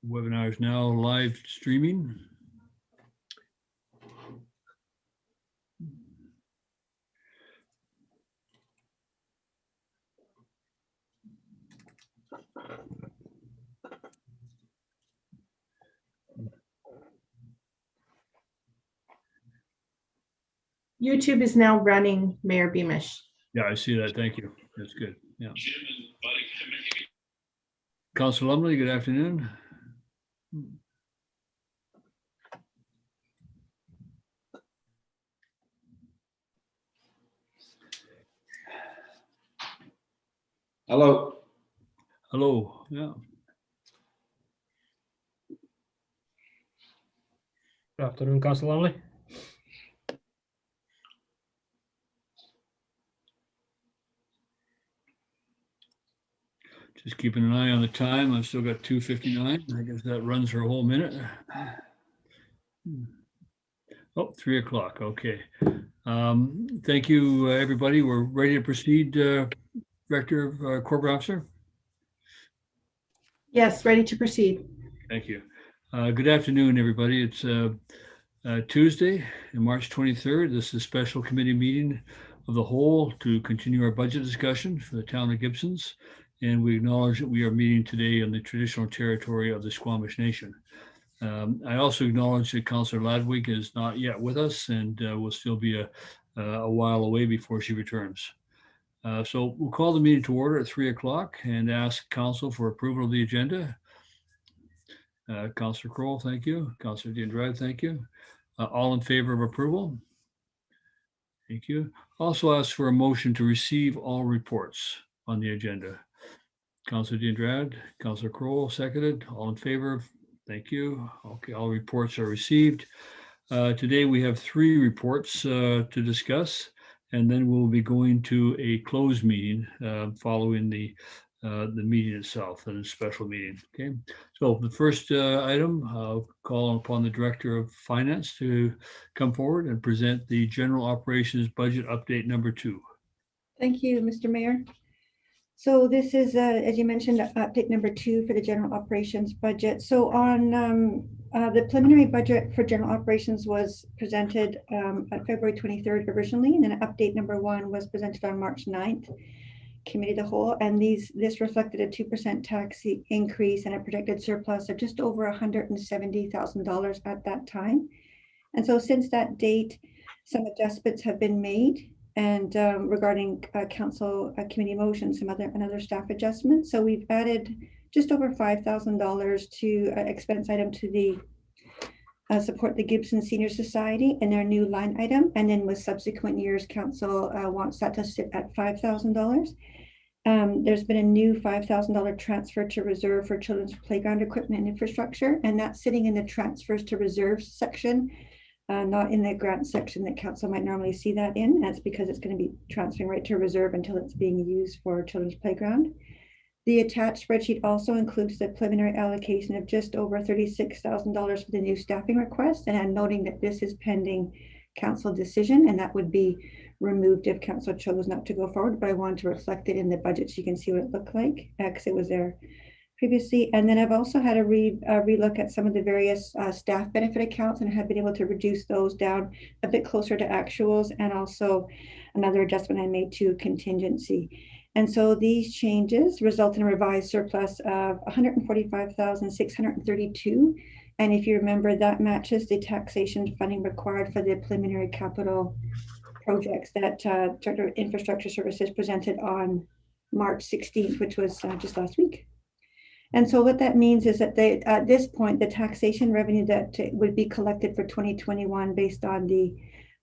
Webinar is now live streaming. YouTube is now running, Mayor Beamish. Yeah, I see that. Thank you. That's good. Yeah. Councilor Lumley, good afternoon. Hello. Hello. Yeah. Good afternoon, Councilor Lumley. Just keeping an eye on the time. I've still got 2:59. I guess that runs for a whole minute. Oh, 3 o'clock. Okay. Thank you, everybody. We're ready to proceed. Director of Corporate Officer. Yes, ready to proceed. Thank you. Good afternoon, everybody. It's Tuesday, March 23rd. This is a special committee meeting of the whole to continue our budget discussion for the town of Gibsons. And we acknowledge that we are meeting today on the traditional territory of the Squamish Nation. I also acknowledge that Councillor Ladwig is not yet with us and will still be a while away before she returns. So we'll call the meeting to order at 3 o'clock and ask Council for approval of the agenda. Councillor Kroll, thank you. Councillor D'Andrade, thank you. All in favor of approval? Thank you. Also ask for a motion to receive all reports on the agenda. Councillor D'Andrade, Councillor Kroll, seconded. All in favor? Thank you. Okay, all reports are received. Today we have 3 reports to discuss, and then we'll be going to a closed meeting following the meeting itself and a special meeting. Okay, so the first item, I'll call upon the Director of Finance to come forward and present the General Operations Budget Update number 2. Thank you, Mr. Mayor. So this is, as you mentioned, update number 2 for the general operations budget. So on the preliminary budget for general operations was presented at February 23rd originally, and then update number 1 was presented on March 9th, committee of the whole. And this reflected a 2% tax increase and a projected surplus of just over $170,000 at that time. And so since that date, some adjustments have been made, and regarding council committee motions, some other staff adjustments. So we've added just over $5,000 to expense item to the support the Gibson Senior Society in their new line item. And then with subsequent years, council wants that to sit at $5,000. There's been a new $5,000 transfer to reserve for children's playground equipment and infrastructure, and that's sitting in the transfers to reserves section. Not in the grant section that council might normally see that in. That's because it's going to be transferring right to reserve until it's being used for children's playground. The attached spreadsheet also includes the preliminary allocation of just over $36,000 for the new staffing request. And I'm noting that this is pending council decision, and that would be removed if council chose not to go forward. But I wanted to reflect it in the budget so you can see what it looked like, because it was there previously. And then I've also had a relook at some of the various staff benefit accounts and have been able to reduce those down a bit closer to actuals, and also another adjustment I made to contingency. And so these changes result in a revised surplus of $145,632. And if you remember, that matches the taxation funding required for the preliminary capital projects that Director of Infrastructure Services presented on March 16th, which was just last week. And so what that means is that at this point, the taxation revenue that would be collected for 2021 based on the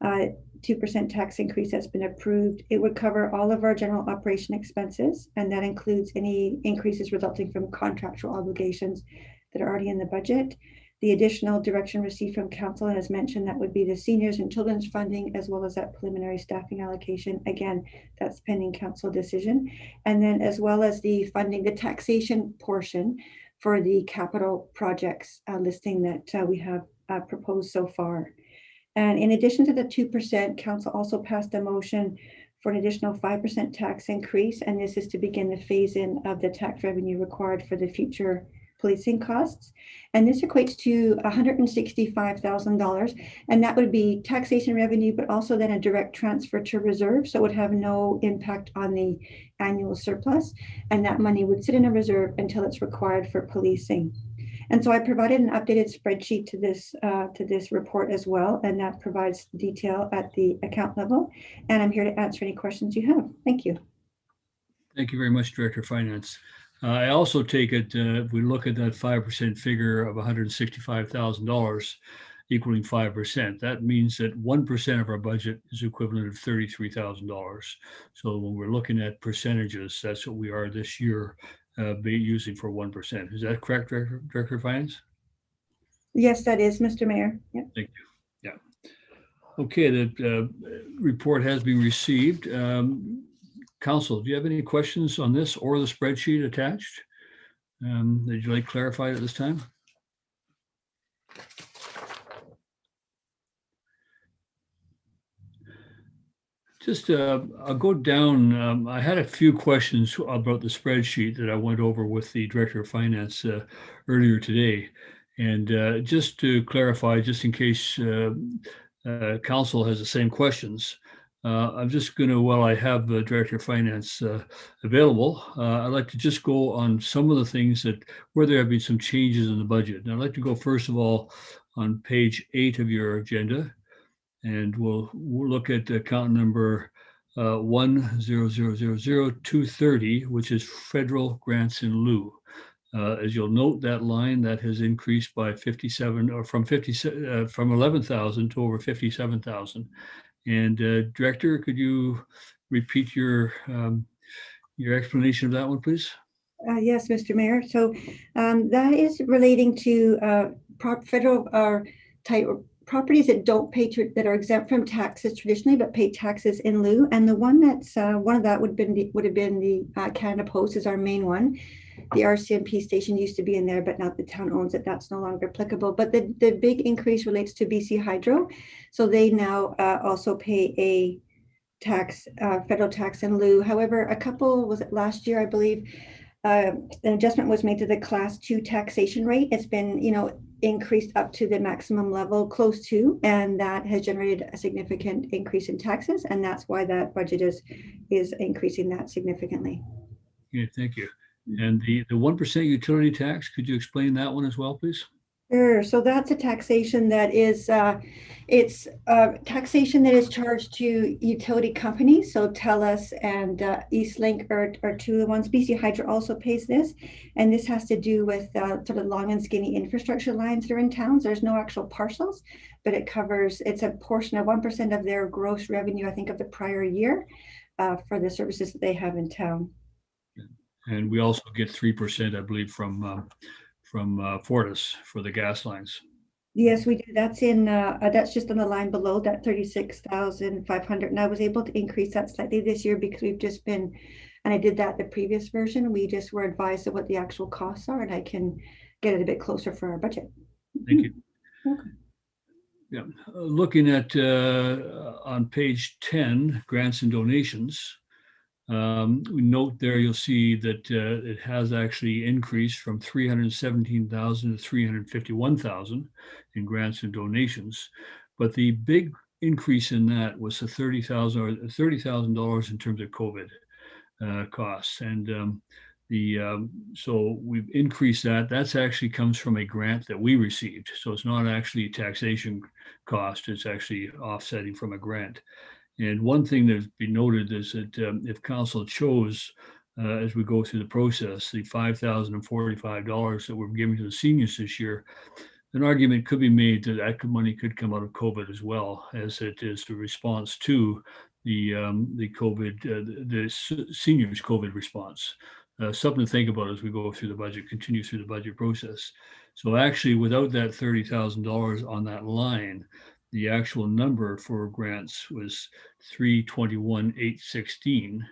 2% tax increase that's been approved, it would cover all of our general operation expenses, and that includes any increases resulting from contractual obligations that are already in the budget. The additional direction received from council, as mentioned, that would be the seniors and children's funding, as well as that preliminary staffing allocation. Again, that's pending council decision. And then as well as the funding, the taxation portion for the capital projects listing that we have proposed so far. And in addition to the 2%, council also passed a motion for an additional 5% tax increase. And this is to begin the phase in of the tax revenue required for the future policing costs. And this equates to $165,000. And that would be taxation revenue, but also then a direct transfer to reserve. So it would have no impact on the annual surplus. And that money would sit in a reserve until it's required for policing. And so I provided an updated spreadsheet to this report as well, and that provides detail at the account level. And I'm here to answer any questions you have. Thank you. Thank you very much, Director of Finance. I also take it, if we look at that 5% figure of $165,000 equaling 5%, that means that 1% of our budget is equivalent of $33,000. So when we're looking at percentages, that's what we are this year be using for 1%. Is that correct, Director of Finance? Yes, that is, Mr. Mayor. Yep. Thank you. Yeah. Okay, the report has been received. Council, do you have any questions on this or the spreadsheet attached that you'd like clarified at this time? Just, I'll go down. I had a few questions about the spreadsheet that I went over with the Director of Finance earlier today. And just to clarify, just in case Council has the same questions, I'm just going to, while I have the Director of Finance available, I'd like to just go on some of the things that where there have been some changes in the budget. And I'd like to go first of all on page 8 of your agenda. And we'll look at account number 1000230, which is federal grants in lieu. As you'll note, that line that has increased by 57, or from 11,000 to over 57,000. And Director, could you repeat your explanation of that one, please? Yes, Mr. Mayor. So that is relating to federal properties that don't pay that are exempt from taxes traditionally, but pay taxes in lieu. And the one that's one of that would have been the Canada Post is our main one. The RCMP station used to be in there, but now the town owns it. That's no longer applicable. But the big increase relates to BC Hydro. So they now also pay a tax, federal tax in lieu. However, was it last year, I believe, an adjustment was made to the class 2 taxation rate. It's been, increased up to the maximum level close to, and that has generated a significant increase in taxes. And that's why that budget is increasing that significantly. Okay, thank you. And the 1% utility tax, could you explain that one as well, please? Sure. So that's a taxation that is, taxation that is charged to utility companies. So TELUS and Eastlink are two of the ones. BC Hydro also pays this. And this has to do with sort of long and skinny infrastructure lines that are in towns. There's no actual parcels, but it's a portion of 1% of their gross revenue, I think, of the prior year for the services that they have in town. And we also get 3%, I believe, from Fortis for the gas lines. Yes, we do. That's that's just on the line below that 36,500. And I was able to increase that slightly this year because we've just been, and I did that the previous version. We just were advised of what the actual costs are, and I can get it a bit closer for our budget. Thank you. Okay. Yeah, looking at on page 10, grants and donations. We note there, you'll see that it has actually increased from 317,000 to 351,000 in grants and donations. But the big increase in that was the $30,000 in terms of COVID costs. And so we've increased that. That's actually comes from a grant that we received. So it's not actually a taxation cost. It's actually offsetting from a grant. And one thing that's been noted is that if council chose, as we go through the process, the $5,045 that we're giving to the seniors this year, an argument could be made that that money could come out of COVID as well, as it is the response to the COVID, the seniors' COVID response. Something to think about as we go through the budget, continue through the budget process. So actually, without that $30,000 on that line, the actual number for grants was 321,816,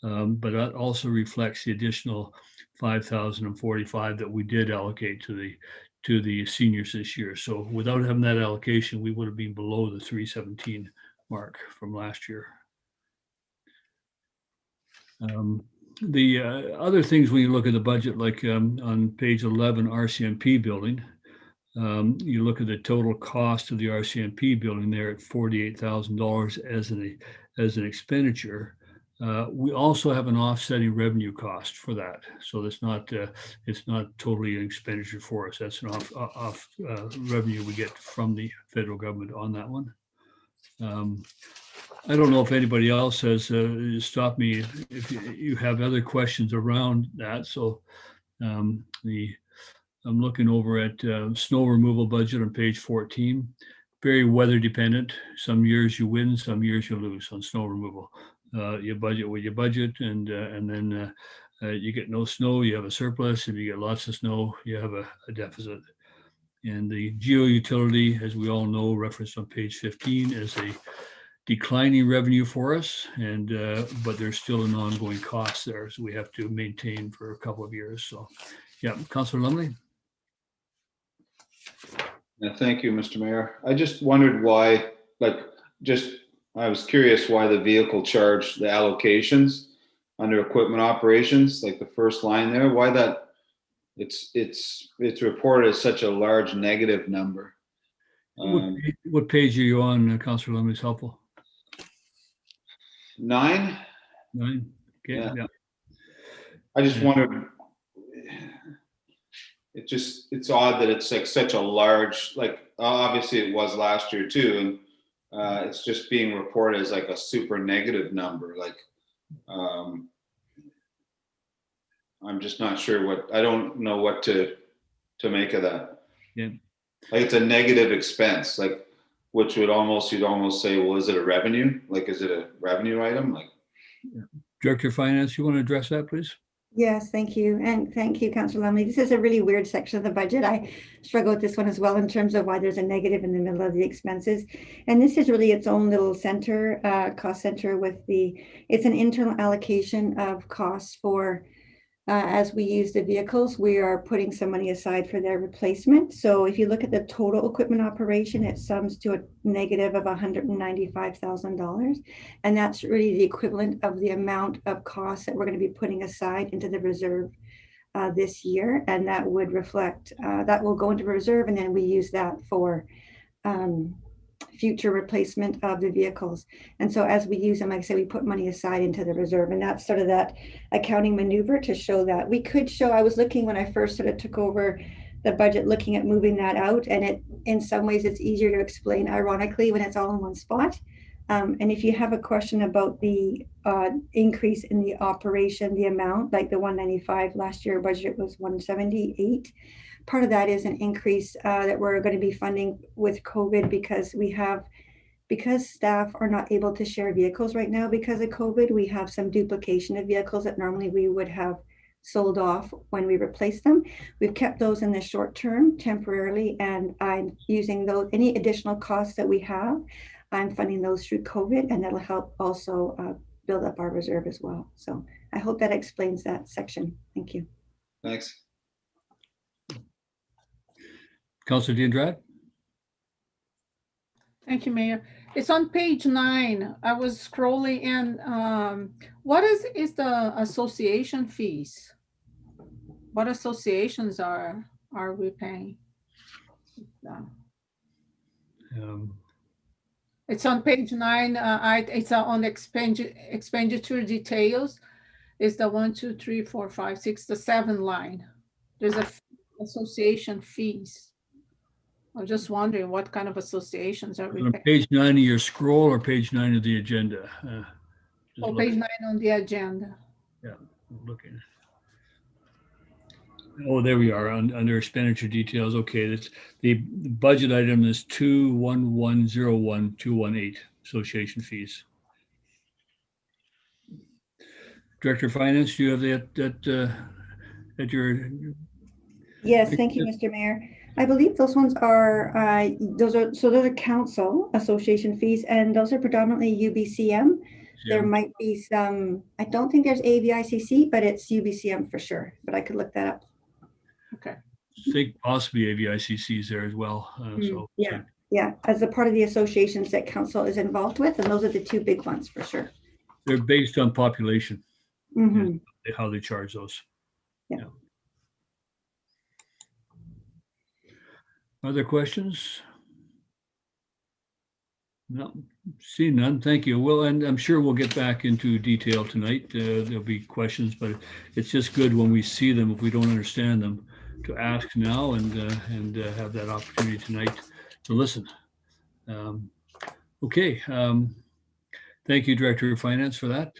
but that also reflects the additional 5,045 that we did allocate to the seniors this year. So without having that allocation, we would have been below the 317 mark from last year. The other things when you look at the budget, like on page 11, RCMP building, you look at the total cost of the RCMP building there at $48,000 as an expenditure. We also have an offsetting revenue cost for that, so it's not totally an expenditure for us. That's an off revenue we get from the federal government on that one. I don't know if anybody else has stopped me if you have other questions around that. So I'm looking over at snow removal budget on page 14. Very weather dependent. Some years you win, some years you lose on snow removal. You budget what you budget, and then you get no snow, you have a surplus. If you get lots of snow, you have a deficit. And the geo utility, as we all know, referenced on page 15, is a declining revenue for us, and but there's still an ongoing cost there, so we have to maintain for a couple of years. So, yeah, Councillor Lumley. Yeah, thank you, Mr. Mayor. I just wondered why, I was curious why the vehicle charge, the allocations under equipment operations, like the first line there, why that it's reported as such a large negative number. What page are you on, Councillor Lumley? Is helpful. 9. 9. Okay. Yeah. I just wondered. It's odd that it's like such a large, like obviously it was last year too, and it's just being reported as like a super negative number. Like I'm just not sure I don't know what to make of that. Yeah. Like it's a negative expense, like which you'd almost say, well, is it a revenue? Like, is it a revenue item? Like, Director of Finance, you want to address that, please? Yes, thank you. And thank you, Councillor Lumley. This is a really weird section of the budget. I struggle with this one as well in terms of why there's a negative in the middle of the expenses. And this is really its own little center, cost center it's an internal allocation of costs for, as we use the vehicles, we are putting some money aside for their replacement. So if you look at the total equipment operation, it sums to a negative of $195,000. And that's really the equivalent of the amount of costs that we're going to be putting aside into the reserve this year. And that would reflect, that will go into reserve, and then we use that for future replacement of the vehicles. And so as we use them, like I said, we put money aside into the reserve, and that's sort of that accounting maneuver to show that. We could show, I was looking when I first sort of took over the budget, looking at moving that out, and it, in some ways it's easier to explain ironically when it's all in one spot. And if you have a question about the increase in the operation, the amount, like the 195 last year budget was 178. Part of that is an increase that we're going to be funding with COVID because staff are not able to share vehicles right now because of COVID. We have some duplication of vehicles that normally we would have sold off when we replace them. We've kept those in the short term temporarily, and I'm using those, any additional costs that we have, I'm funding those through COVID, and that'll help also build up our reserve as well. So I hope that explains that section. Thank you. thanks. Councillor D'Andrade? Thank you, Mayor. It's on page 9. I was scrolling, and what is the association fees? What associations are we paying? It's on page 9. It's on expenditure details. It's the 1, 2, 3, 4, 5, 6, the 7 line. There's a association fees. I'm just wondering what kind of associations are we On paying? page 9 of your scroll or page 9 of the agenda? Oh, page 9 on the agenda. Yeah, I'm looking. Oh, there we are under expenditure details. Okay, that's the budget item is 21101-218 association fees. Director of Finance, do you have that at your? Yes, thank you, Mr. Mayor. I believe those ones are, those are council association fees, and those are predominantly UBCM. Yeah. There might be some, I don't think there's AVICC, but it's UBCM for sure, but I could look that up. Okay. I think possibly AVICC is there as well. Yeah, as a part of the associations that council is involved with, and those are the two big ones for sure. They're based on population. Mm-hmm. how they charge those. Yeah. Other questions? No, see none. Thank you. Well, and I'm sure we'll get back into detail tonight. There'll be questions, but it's just good when we see them, if we don't understand them, to ask now and have that opportunity tonight to listen. Okay. Thank you, Director of Finance, for that.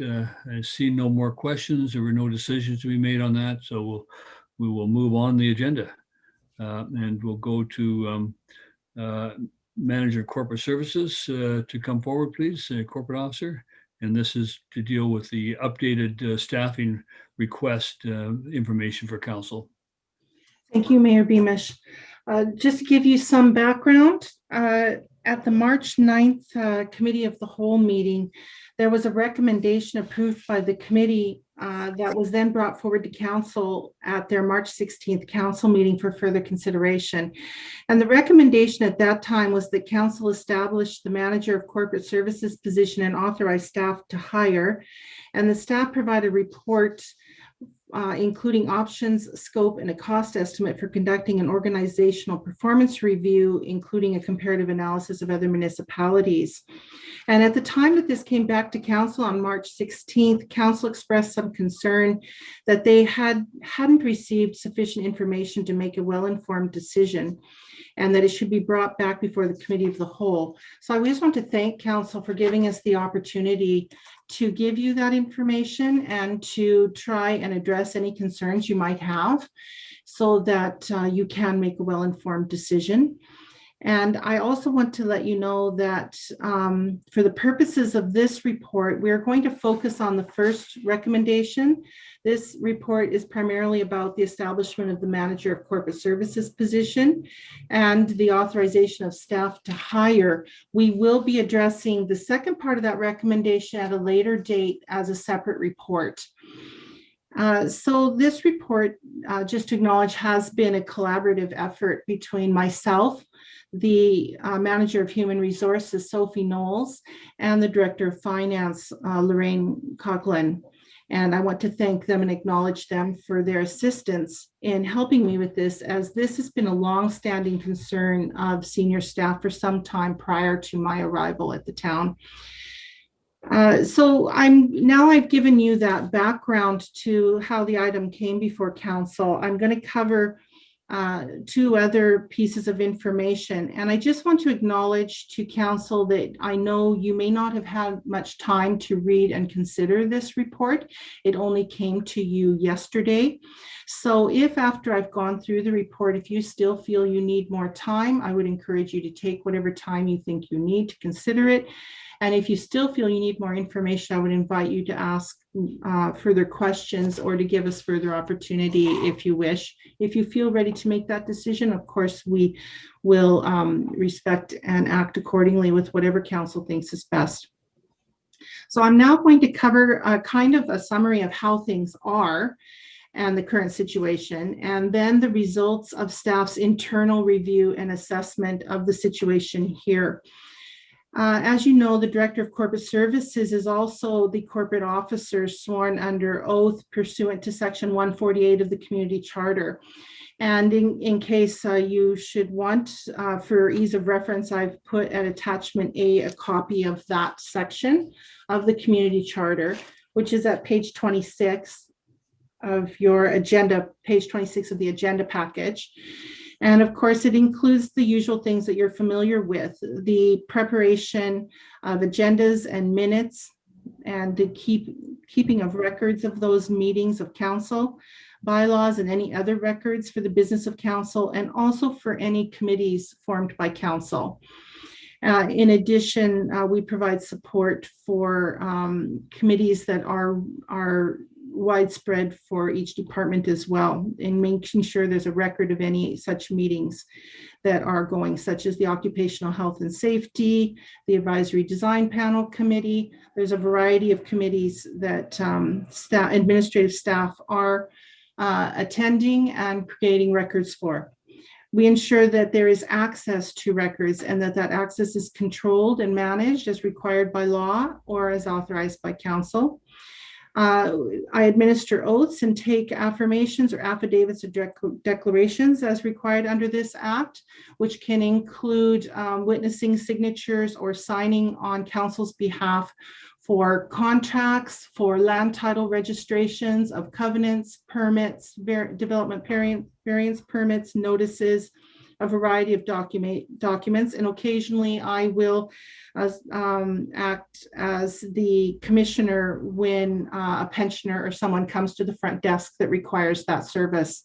I see no more questions. There were no decisions to be made on that, so we will move on the agenda. And we'll go to Manager of Corporate Services to come forward, please, Corporate Officer. And this is to deal with the updated staffing request information for council. Thank you, Mayor Beamish. Just to give you some background, at the March 9th Committee of the Whole meeting, there was a recommendation approved by the committee that was then brought forward to council at their March 16th council meeting for further consideration. And the recommendation at that time was that council establish the Manager of Corporate Services position and authorize staff to hire. And the staff provide a report including options, scope, and a cost estimate for conducting an organizational performance review, including a comparative analysis of other municipalities. And at the time that this came back to council on March 16th, council expressed some concern that they hadn't received sufficient information to make a well-informed decision, and that it should be brought back before the Committee of the Whole. So I just want to thank council for giving us the opportunity to give you that information and to try and address any concerns you might have so that you can make a well-informed decision. And I also want to let you know that for the purposes of this report, we're going to focus on the first recommendation. This report is primarily about the establishment of the Manager of Corporate Services position and the authorization of staff to hire. We will be addressing the second part of that recommendation at a later date as a separate report. So this report, just to acknowledge, has been a collaborative effort between myself, the Manager of Human Resources, Sophie Knowles, and the Director of Finance, Lorraine Coughlin. And I want to thank them and acknowledge them for their assistance in helping me with this, as this has been a long-standing concern of senior staff for some time prior to my arrival at the town. So I've given you that background to how the item came before council. I'm going to cover two other pieces of information. And I just want to acknowledge to council that I know you may not have had much time to read and consider this report. It only came to you yesterday. So if after I've gone through the report, if you still feel you need more time, I would encourage you to take whatever time you think you need to consider it. And if you still feel you need more information, I would invite you to ask further questions or to give us further opportunity if you wish. If you feel ready to make that decision, of course, we will respect and act accordingly with whatever council thinks is best. So I'm now going to cover kind of a summary of how things are and the current situation, and then the results of staff's internal review and assessment of the situation here. As you know, the Director of Corporate Services is also the corporate officer sworn under oath pursuant to Section 148 of the Community Charter. And in case you should want, for ease of reference, I've put at attachment A a copy of that section of the Community Charter, which is at page 26 of your agenda, page 26 of the agenda package. And of course, it includes the usual things that you're familiar with, the preparation of agendas and minutes, and the keeping of records of those meetings of council, bylaws, and any other records for the business of council, and also for any committees formed by council. In addition, we provide support for committees that are widespread for each department as well, in making sure there's a record of any such meetings that are going, such as the Occupational Health and Safety, the Advisory Design Panel Committee. There's a variety of committees that administrative staff are attending and creating records for. We ensure that there is access to records and that access is controlled and managed as required by law or as authorized by council. I administer oaths and take affirmations or affidavits or declarations as required under this act, which can include witnessing signatures or signing on council's behalf for contracts, for land title registrations of covenants, permits, development variance permits, notices, a variety of documents, and occasionally I will act as the commissioner when a pensioner or someone comes to the front desk that requires that service.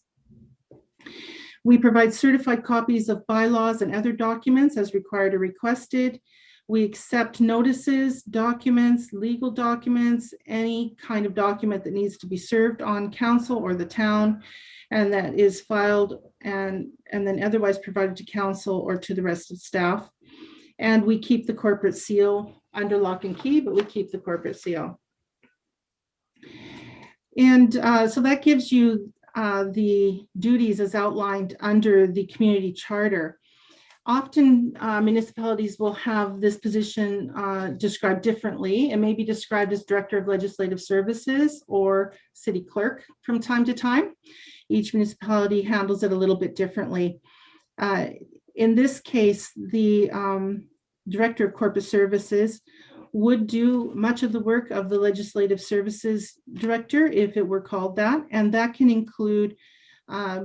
We provide certified copies of bylaws and other documents as required or requested. We accept notices, documents, legal documents, any kind of document that needs to be served on council or the town, and that is filed and then otherwise provided to council or to the rest of staff. And we keep the corporate seal under lock and key, but we keep the corporate seal. And so that gives you the duties as outlined under the community charter. Often municipalities will have this position described differently. It may be described as Director of Legislative Services or City Clerk from time to time. Each municipality handles it a little bit differently. In this case, the Director of Corporate Services would do much of the work of the Legislative Services Director, if it were called that, and that can include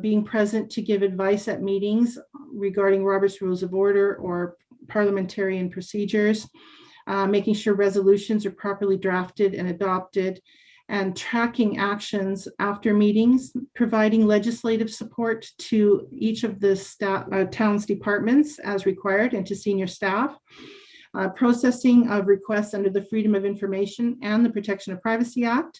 being present to give advice at meetings regarding Robert's Rules of Order or parliamentarian procedures, making sure resolutions are properly drafted and adopted, and tracking actions after meetings, providing legislative support to each of the town's departments as required and to senior staff, processing of requests under the Freedom of Information and the Protection of Privacy Act,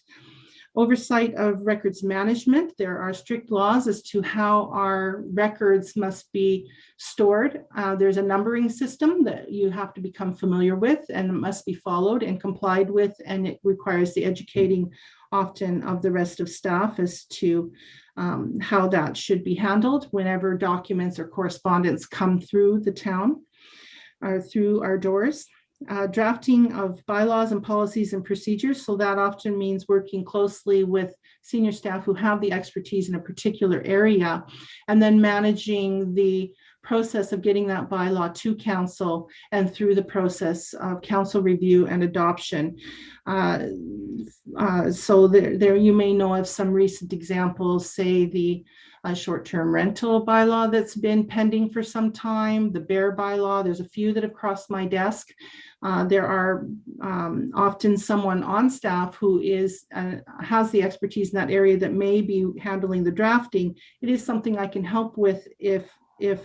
oversight of records management. There are strict laws as to how our records must be stored. There's a numbering system that you have to become familiar with and it must be followed and complied with, and it requires the educating often of the rest of staff as to how that should be handled whenever documents or correspondence come through the town or through our doors. Drafting of bylaws and policies and procedures. So that often means working closely with senior staff who have the expertise in a particular area, and then managing the process of getting that bylaw to council and through the process of council review and adoption. So there you may know of some recent examples, say the short-term rental bylaw that's been pending for some time, the bear bylaw. There's a few that have crossed my desk. There are often someone on staff who has the expertise in that area that may be handling the drafting. It is something I can help with if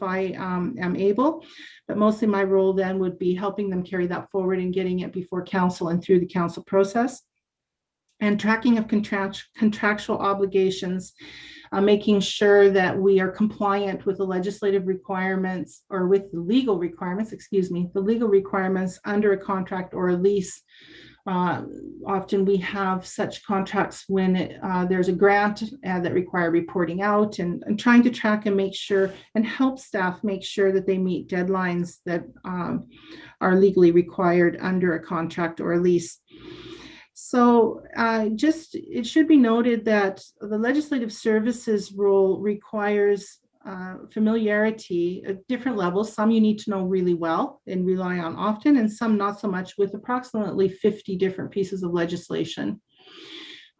I am able, but mostly my role then would be helping them carry that forward and getting it before council and through the council process. And tracking of contractual obligations, making sure that we are compliant with the legislative requirements or with the legal requirements, the legal requirements under a contract or a lease. Often we have such contracts when there's a grant that require reporting out and trying to track and make sure and help staff make sure that they meet deadlines that are legally required under a contract or a lease. So it should be noted that the legislative services role requires familiarity at different levels. Some you need to know really well and rely on often, and some not so much, with approximately 50 different pieces of legislation.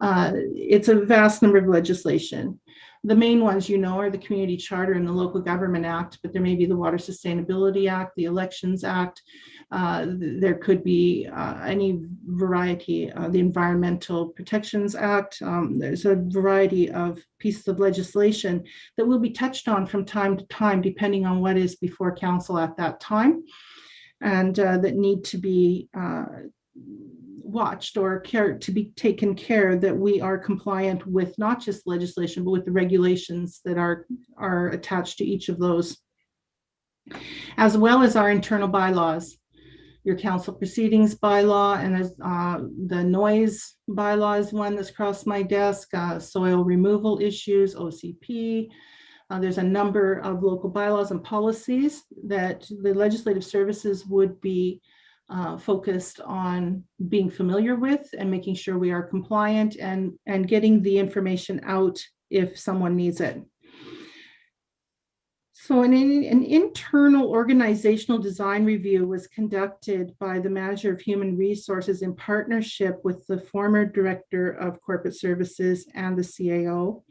It's a vast number of legislation. The main ones are the Community Charter and the Local Government Act, but there may be the Water Sustainability Act, the Elections Act. There could be any variety, the Environmental Protections Act. There's a variety of pieces of legislation that will be touched on from time to time, depending on what is before council at that time, and that need to be watched or to be taken care that we are compliant with not just legislation, but with the regulations that are attached to each of those, as well as our internal bylaws. Your council proceedings bylaw and the noise bylaw is one that's crossed my desk, soil removal issues, OCP. There's a number of local bylaws and policies that the legislative services would be focused on being familiar with and making sure we are compliant and getting the information out if someone needs it. So an internal organizational design review was conducted by the Manager of Human Resources in partnership with the former Director of Corporate Services and the CAO.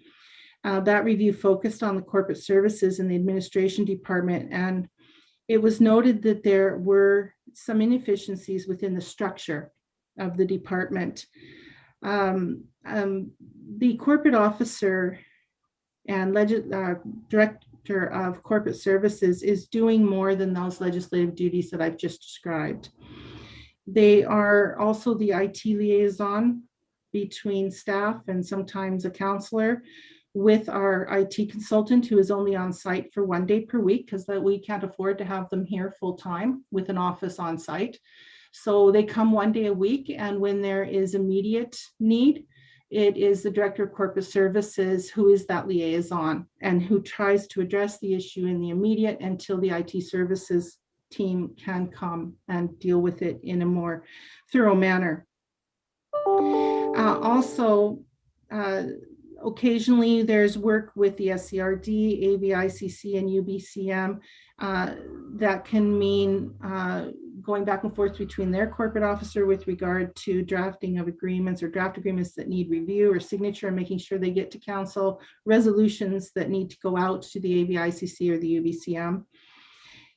That review focused on the corporate services in the administration department, and it was noted that there were some inefficiencies within the structure of the department. The corporate officer and Director of Corporate Services is doing more than those legislative duties that I've just described. They are also the IT liaison between staff and sometimes a counselor with our IT consultant, who is only on site for 1 day per week because we can't afford to have them here full time with an office on site. So they come 1 day a week, and when there is immediate need, it is the Director of Corporate Services who is that liaison and who tries to address the issue in the immediate until the IT services team can come and deal with it in a more thorough manner. Occasionally there's work with the SCRD, AVICC, and UBCM that can mean going back and forth between their corporate officer with regard to drafting of agreements or draft agreements that need review or signature and making sure they get to council, resolutions that need to go out to the AVICC or the UBCM.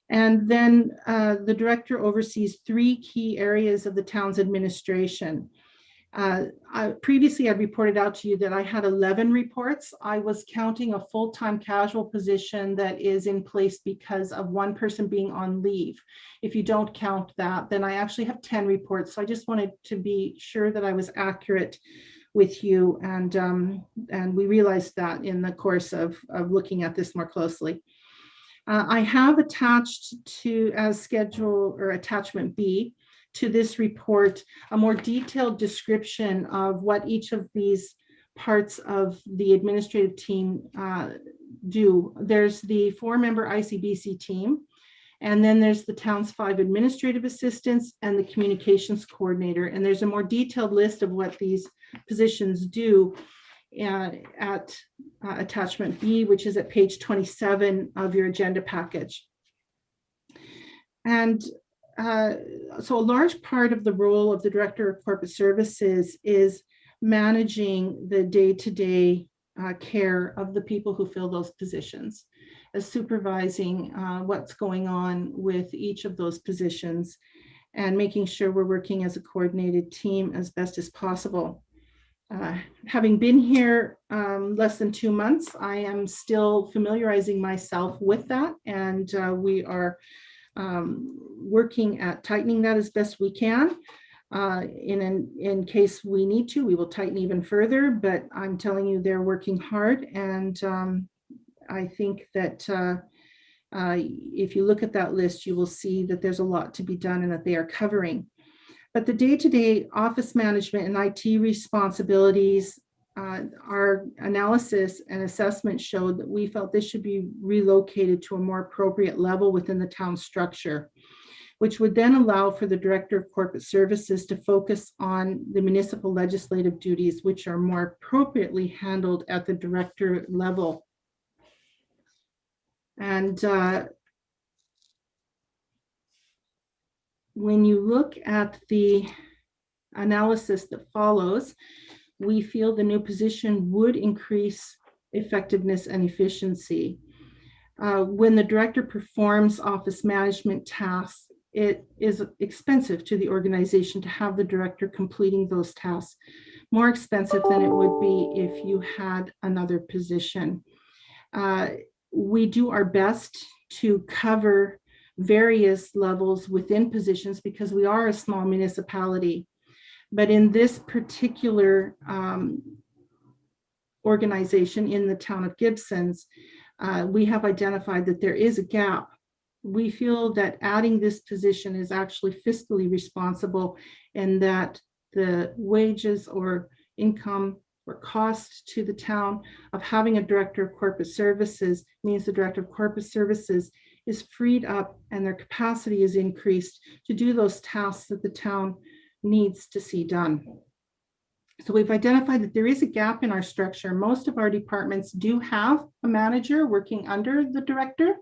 And then the director oversees 3 key areas of the town's administration. Previously, I reported out to you that I had 11 reports. I was counting a full-time casual position that is in place because of one person being on leave. If you don't count that, then I actually have 10 reports. So I just wanted to be sure that I was accurate with you. And we realized that in the course of looking at this more closely. I have attached to as schedule or attachment B to this report a more detailed description of what each of these parts of the administrative team do. There's the 4-member ICBC team, and then there's the town's 5 administrative assistants and the communications coordinator. And there's a more detailed list of what these positions do at attachment B, which is at page 27 of your agenda package. And so a large part of the role of the Director of Corporate Services is managing the day-to-day care of the people who fill those positions, as supervising what's going on with each of those positions and making sure we're working as a coordinated team as best as possible. Having been here less than 2 months, I am still familiarizing myself with that, and we are working at tightening that as best we can. In case we need to, we will tighten even further, but I'm telling you, they're working hard. And I think that if you look at that list, you will see that there's a lot to be done and that they are covering. But the day-to-day office management and IT responsibilities, our analysis and assessment showed that we felt this should be relocated to a more appropriate level within the town structure, which would then allow for the Director of Corporate Services to focus on the municipal legislative duties, which are more appropriately handled at the director level. And when you look at the analysis that follows, we feel the new position would increase effectiveness and efficiency. When the director performs office management tasks, it is expensive to the organization to have the director completing those tasks, more expensive than it would be if you had another position. We do our best to cover various levels within positions because we are a small municipality. But in this particular organization in the town of Gibsons, we have identified that there is a gap. We feel that adding this position is actually fiscally responsible and that the wages or income or cost to the town of having a Director of Corporate Services means the Director of Corporate Services is freed up and their capacity is increased to do those tasks that the town needs to see done. So we've identified that there is a gap in our structure. Most of our departments do have a manager working under the director.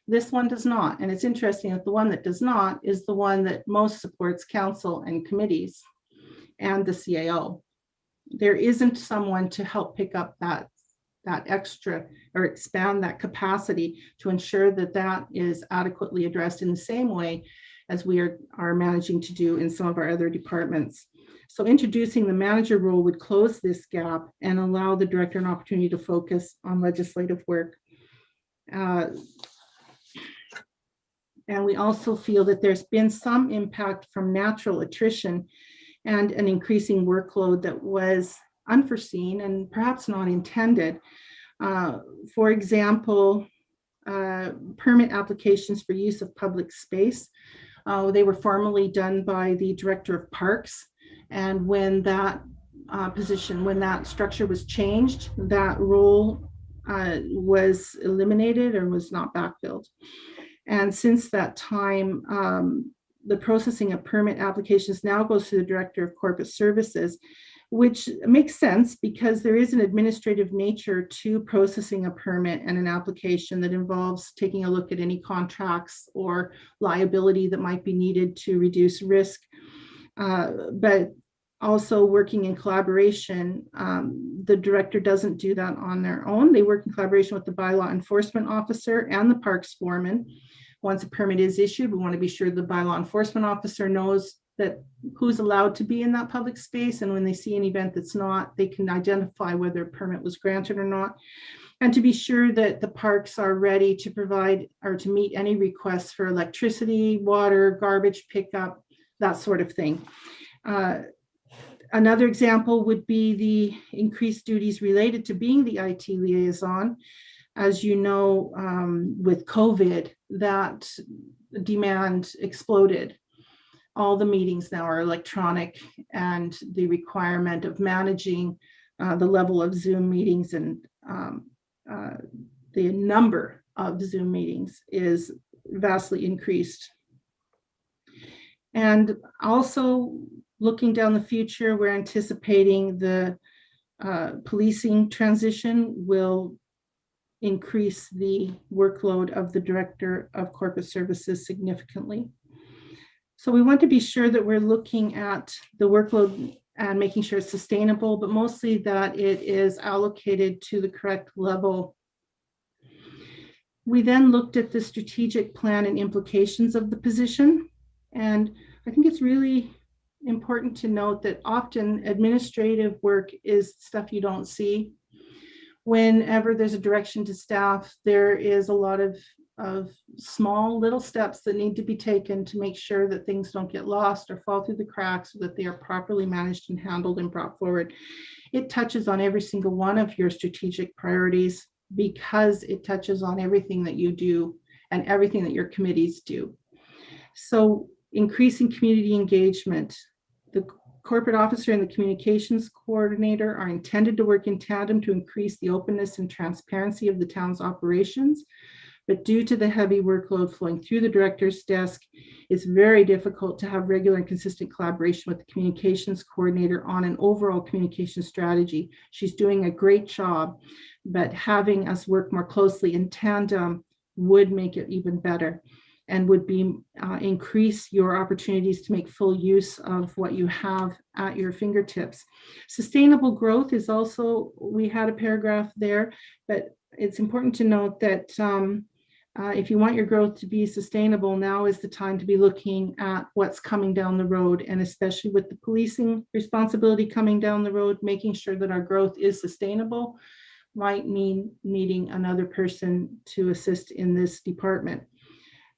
This one does not. And it's interesting that the one that does not is the one that most supports council and committees and the CAO. There isn't someone to help pick up that extra or expand that capacity to ensure that that is adequately addressed in the same way as we are managing to do in some of our other departments. So introducing the manager role would close this gap and allow the director an opportunity to focus on legislative work. And we also feel that there's been some impact from natural attrition and an increasing workload that was unforeseen and perhaps not intended. For example, permit applications for use of public space. They were formerly done by the Director of Parks. And when that when that structure was changed, that role was eliminated or was not backfilled. And since that time, the processing of permit applications now goes to the Director of Corporate Services, which makes sense because there is an administrative nature to processing a permit and an application that involves taking a look at any contracts or liability that might be needed to reduce risk. But also working in collaboration, the director doesn't do that on their own. They work in collaboration with the bylaw enforcement officer and the parks foreman. Once a permit is issued, we want to be sure the bylaw enforcement officer knows that who's allowed to be in that public space. And when they see an event that's not, they can identify whether a permit was granted or not. And to be sure that the parks are ready to provide or to meet any requests for electricity, water, garbage pickup, that sort of thing. Another example would be the increased duties related to being the IT liaison. As you know, with COVID, that demand exploded. All the meetings now are electronic, and the requirement of managing the level of Zoom meetings and the number of Zoom meetings is vastly increased. And also looking down the future, we're anticipating the policing transition will increase the workload of the Director of Corporate Services significantly. So we want to be sure that we're looking at the workload and making sure it's sustainable, but mostly that it is allocated to the correct level. We then looked at the strategic plan and implications of the position. And I think it's really important to note that often administrative work is stuff you don't see. Whenever there's a direction to staff, there is a lot of small little steps that need to be taken to make sure that things don't get lost or fall through the cracks, so that they are properly managed and handled and brought forward. It touches on every single one of your strategic priorities because it touches on everything that you do and everything that your committees do. So increasing community engagement. The corporate officer and the communications coordinator are intended to work in tandem to increase the openness and transparency of the town's operations. But due to the heavy workload flowing through the director's desk, it's very difficult to have regular and consistent collaboration with the communications coordinator on an overall communication strategy. She's doing a great job, but having us work more closely in tandem would make it even better and would be increase your opportunities to make full use of what you have at your fingertips. Sustainable growth is also, we had a paragraph there, but it's important to note that if you want your growth to be sustainable, now is the time to be looking at what's coming down the road, and especially with the policing responsibility coming down the road, making sure that our growth is sustainable might mean needing another person to assist in this department.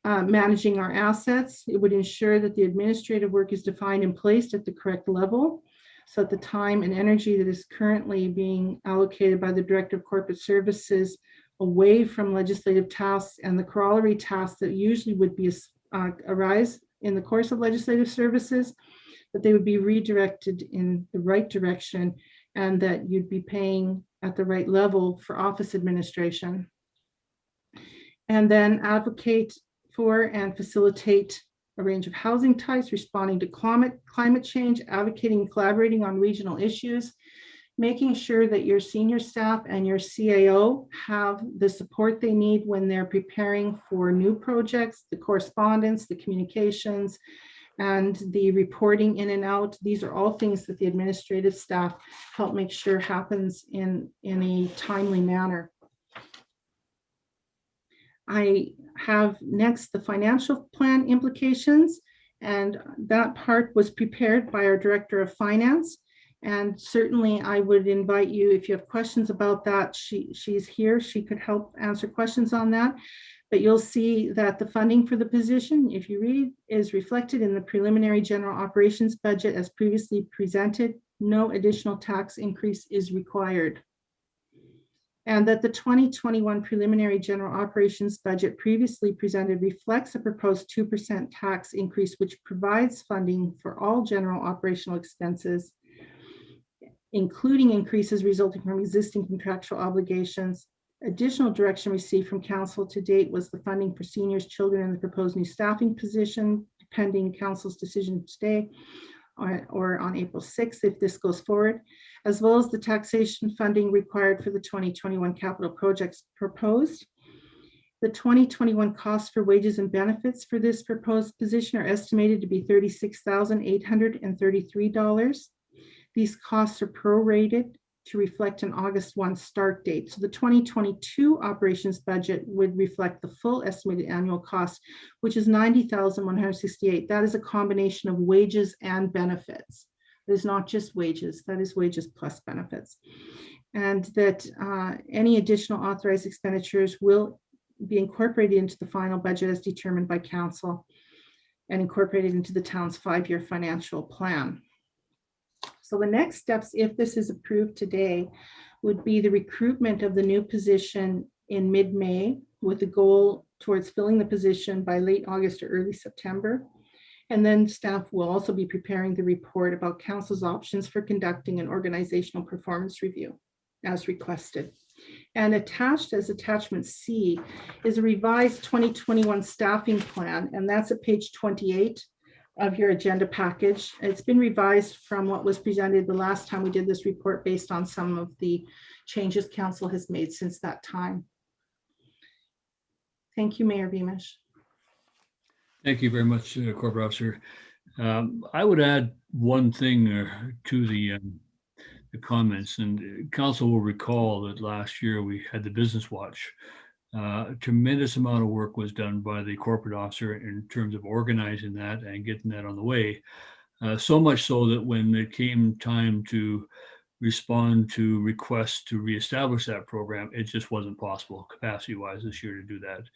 Managing our assets, it would ensure that the administrative work is defined and placed at the correct level, so that the time and energy that is currently being allocated by the Director of Corporate Services away from legislative tasks and the corollary tasks that usually would be arise in the course of legislative services, that they would be redirected in the right direction, and that you'd be paying at the right level for office administration. and then advocate for and facilitate a range of housing types, responding to climate change, advocating and collaborating on regional issues, making sure that your senior staff and your CAO have the support they need when they're preparing for new projects, the correspondence, the communications, and the reporting in and out. These are all things that the administrative staff help make sure happens in a timely manner. I have next the financial plan implications, and that part was prepared by our Director of Finance. And certainly I would invite you, if you have questions about that, she's here, she could help answer questions on that. But you'll see that the funding for the position, if you read, is reflected in the preliminary general operations budget as previously presented. No additional tax increase is required. And that the 2021 preliminary general operations budget previously presented reflects a proposed 2% tax increase, which provides funding for all general operational expenses, including increases resulting from existing contractual obligations. Additional direction received from council to date was the funding for seniors, children, and the proposed new staffing position, pending council's decision today or on April 6th, if this goes forward, as well as the taxation funding required for the 2021 capital projects proposed. The 2021 costs for wages and benefits for this proposed position are estimated to be $36,833. These costs are prorated to reflect an August 1 start date. So the 2022 operations budget would reflect the full estimated annual cost, which is $90,168. That is a combination of wages and benefits. It is not just wages, that is wages plus benefits. And that any additional authorized expenditures will be incorporated into the final budget as determined by council and incorporated into the town's 5-year financial plan. So the next steps, if this is approved today, would be the recruitment of the new position in mid-May with the goal towards filling the position by late August or early September. And then staff will also be preparing the report about council's options for conducting an organizational performance review as requested. And attached as attachment C is a revised 2021 staffing plan, and that's at page 28 of your agenda package. It's been revised from what was presented the last time we did this report based on some of the changes council has made since that time. Thank you, Mayor Beamish. Thank you very much, Corporate Officer. I would add one thing to the comments, and council will recall that last year we had the Business Watch. A tremendous amount of work was done by the corporate officer in terms of organizing that and getting that on the way. So much so that when it came time to respond to requests to reestablish that program, it just wasn't possible capacity-wise this year to do that.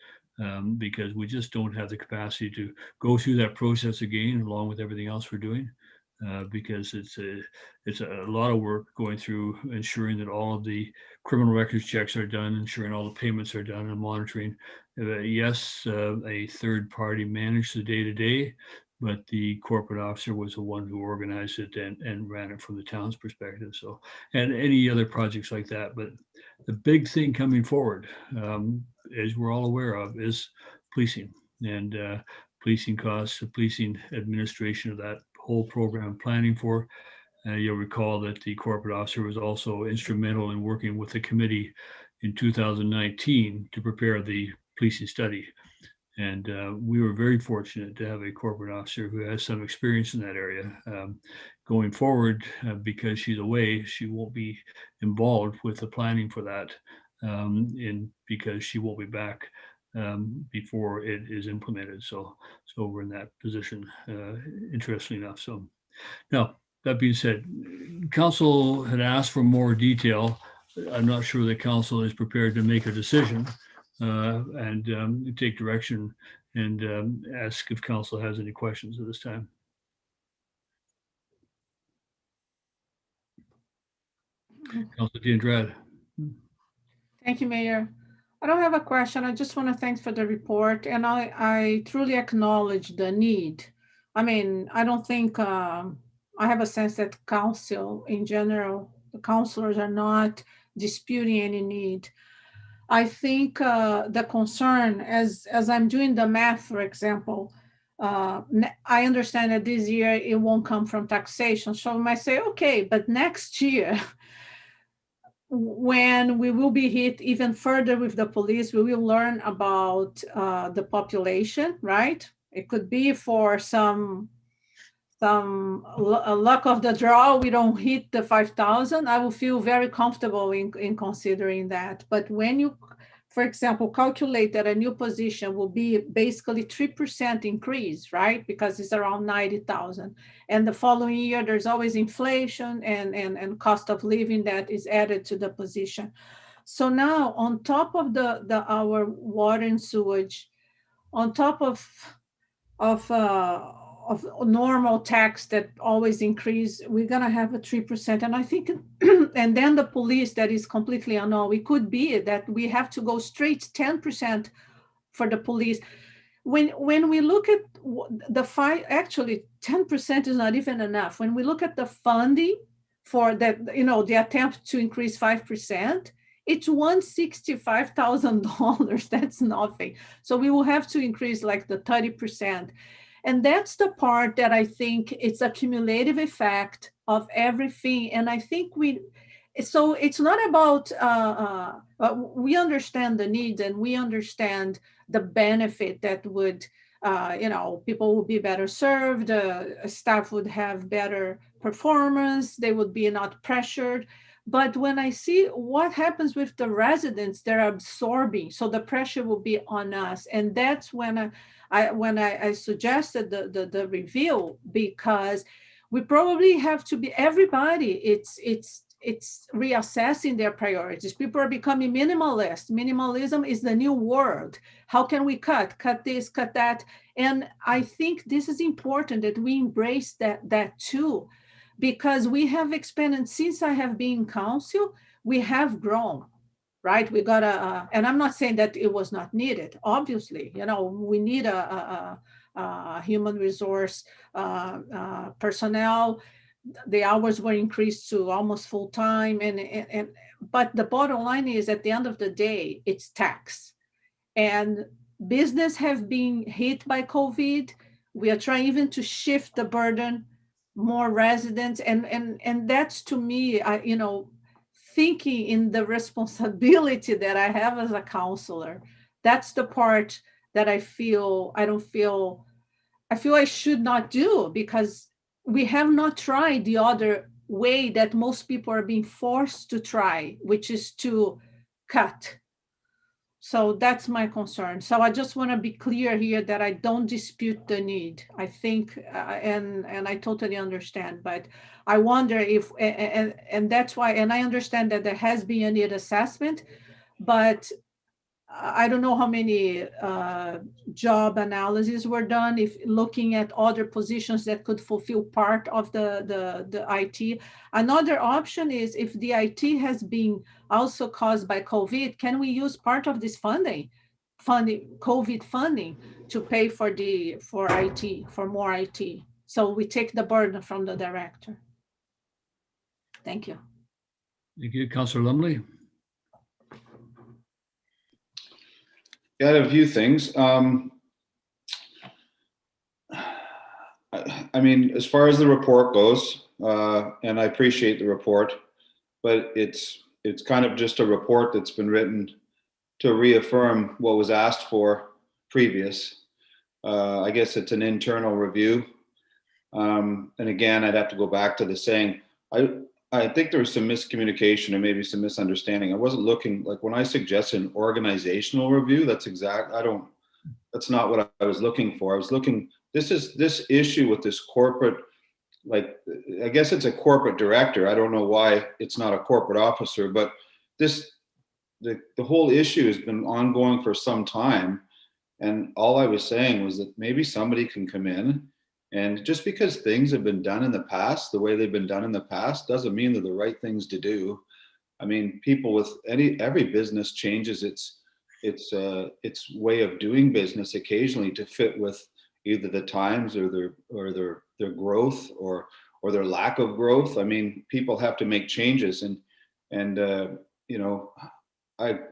Because we just don't have the capacity to go through that process again, along with everything else we're doing. Because it's a lot of work going through ensuring that all of the criminal records checks are done, ensuring all the payments are done, and monitoring. Yes, a third party managed the day-to-day, but the corporate officer was the one who organized it and ran it from the town's perspective. So, and any other projects like that. But the big thing coming forward, as we're all aware of, is policing and policing costs, the policing administration of that whole program planning for. You'll recall that the corporate officer was also instrumental in working with the committee in 2019 to prepare the policing study. And we were very fortunate to have a corporate officer who has some experience in that area. Going forward, because she's away, she won't be involved with the planning for that because she won't be back before it is implemented. So we're in that position, interestingly enough. So now, that being said, council had asked for more detail. I'm not sure that council is prepared to make a decision and take direction and ask if council has any questions at this time. Councilor D'Andrade. Thank you, Mayor. I don't have a question. I just want to thank for the report, and I truly acknowledge the need. I mean, I don't think I have a sense that council in general, the councilors are not disputing any need. I think the concern, as I'm doing the math, for example, I understand that this year it won't come from taxation. So we might say, okay, but next year, when we will be hit even further with the police, we will learn about the population, right? It could be for some luck of the draw, we don't hit the 5,000. I will feel very comfortable in considering that. But when you, for example, calculate that a new position will be basically 3% increase, right? Because it's around 90,000. And the following year, there's always inflation and cost of living that is added to the position. So now on top of our water and sewage, on top of normal tax that always increase, we're gonna have a 3%. And I think, and then the police that is completely unknown. It could be that we have to go straight 10% for the police. When we look at the five, actually 10% is not even enough. When we look at the funding for that, the attempt to increase 5%, it's $165,000. That's nothing. So we will have to increase like the 30%. And that's the part that I think it's a cumulative effect of everything. And I think so it's not about, we understand the needs and we understand the benefit that would, people would be better served, staff would have better performance, they would be not pressured. But when I see what happens with the residents, they're absorbing. So the pressure will be on us. And that's when I suggested the review, because we probably have to be, everybody, it's reassessing their priorities. People are becoming minimalist. Minimalism is the new word. How can we cut this, cut that? And I think this is important that we embrace that too, because we have expanded. Since I have been in council, we have grown, right? We got and I'm not saying that it was not needed. Obviously, we need a human resource personnel. The hours were increased to almost full time, but the bottom line is, at the end of the day, it's tax, and business have been hit by COVID. We are trying even to shift the burden, more residents, and that's, to me, thinking in the responsibility that I have as a counselor. That's the part that I feel I should not do, because we have not tried the other way that most people are being forced to try, which is to cut. So that's my concern. So I just want to be clear here that I don't dispute the need. I think, and I totally understand, but I wonder if, and that's why, and I understand that there has been a need assessment, but I don't know how many job analyses were done, if looking at other positions that could fulfill part of the IT. Another option is, if the IT has been also caused by COVID, can we use part of this funding, COVID funding, to pay for IT, for more IT? So we take the burden from the director. Thank you. Thank you, Councillor Lumley. Yeah, I have a few things. I mean, as far as the report goes, and I appreciate the report, but it's kind of just a report that's been written to reaffirm what was asked for previous. I guess it's an internal review. And again, I'd have to go back to the saying, I think there was some miscommunication or maybe some misunderstanding. I wasn't looking, like when I suggested an organizational review, that's not what I was looking for. I was looking, this issue with this corporate, like, I guess it's a corporate director. I don't know why it's not a corporate officer, but the whole issue has been ongoing for some time. And all I was saying was that maybe somebody can come in, and just because things have been done in the past, the way they've been done in the past, doesn't mean they're the right things to do. I mean, people with every business changes its way of doing business occasionally to fit with either the times or their growth or their lack of growth. I mean, people have to make changes, and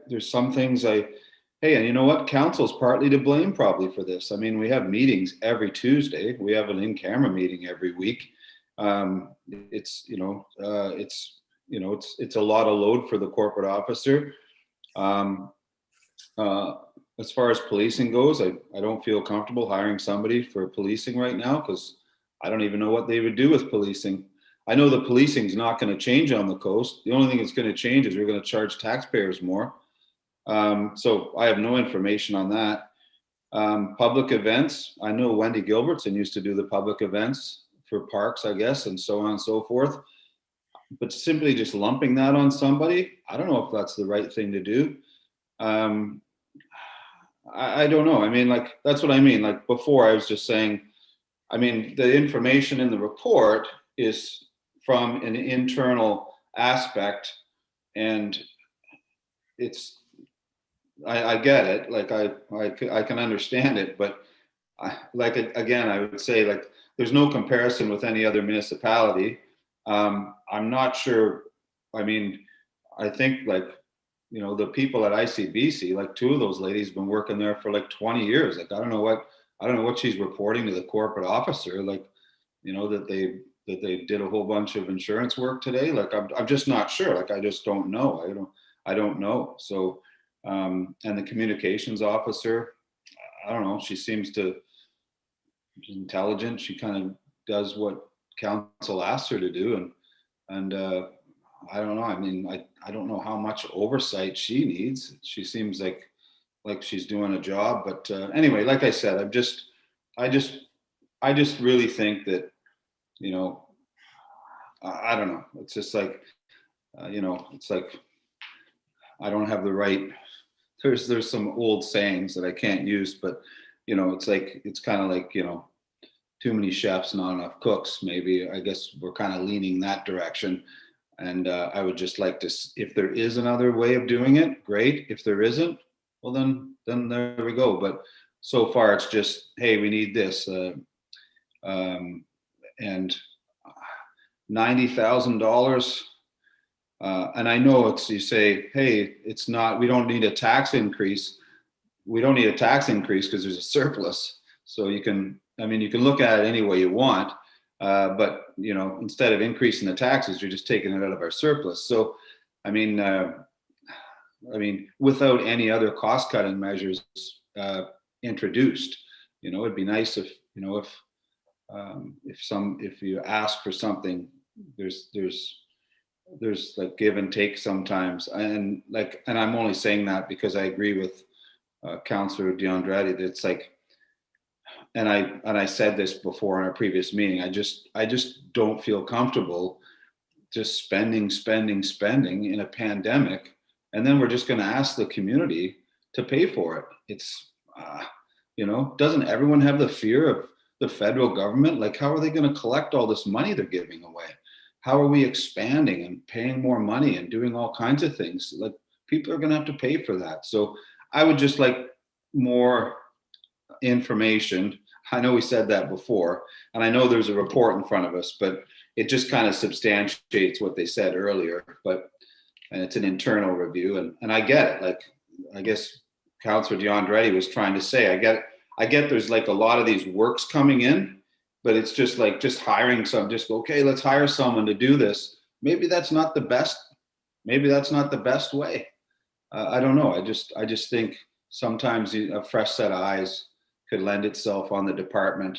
there's some things hey, and you know what? Council's partly to blame probably for this. I mean, we have meetings every Tuesday. We have an in-camera meeting every week. It's a lot of load for the corporate officer. As far as policing goes, I don't feel comfortable hiring somebody for policing right now because I don't even know what they would do with policing. I know the policing is not going to change on the coast. The only thing that's going to change is we're going to charge taxpayers more. So I have no information on that. Public events, I know Wendy Gilbertson used to do the public events for parks, I guess, and so on and so forth. But simply just lumping that on somebody, I don't know if that's the right thing to do. I don't know. I mean, like, that's what I mean. Like before, I was just saying, I mean, the information in the report is from an internal aspect, and I get it. Like I can understand it, but again, I would say like there's no comparison with any other municipality. I'm not sure. I mean, I think like, you know, the people at ICBC, like two of those ladies have been working there for like 20 years. Like, I don't know what she's reporting to the corporate officer. Like, you know, that they did a whole bunch of insurance work today. Like, I'm just not sure. Like, I just don't know. I don't know. So, and the communications officer, I don't know. She's intelligent. She kind of does what council asks her to do. And I don't know. I mean, I don't know how much oversight she needs. She seems like she's doing a job. But anyway, like I said, I just really think that, you know, I don't know. It's just like, you know, it's like I don't have the right. There's some old sayings that I can't use, but you know, it's kind of like, you know, too many chefs, not enough cooks. Maybe I guess we're kind of leaning that direction. And I would just like to, if there is another way of doing it, great. If there isn't, well, then there we go. But so far it's just, hey, we need this. And $90,000. And I know you say, hey, it's not, we don't need a tax increase. We don't need a tax increase because there's a surplus. So you can look at it any way you want. But you know, instead of increasing the taxes, you're just taking it out of our surplus. So, I mean, without any other cost-cutting measures introduced, you know, it'd be nice if, you know, if you ask for something, there's like give and take sometimes, and I'm only saying that because I agree with Councillor DeAndretti that it's like. And I said this before in our previous meeting. I just don't feel comfortable just spending in a pandemic, and then we're just going to ask the community to pay for it. It's you know, doesn't everyone have the fear of the federal government? Like, how are they going to collect all this money they're giving away? How are we expanding and paying more money and doing all kinds of things? Like, people are going to have to pay for that. So I would just like more information. I know we said that before, and I know there's a report in front of us, but it just kind of substantiates what they said earlier. And it's an internal review, and I get it. Like, I guess Councillor DeAndretti was trying to say, I get there's like a lot of these works coming in, but it's just like hiring okay, let's hire someone to do this. Maybe that's not the best way. I don't know. I just think sometimes a fresh set of eyes could lend itself on the department.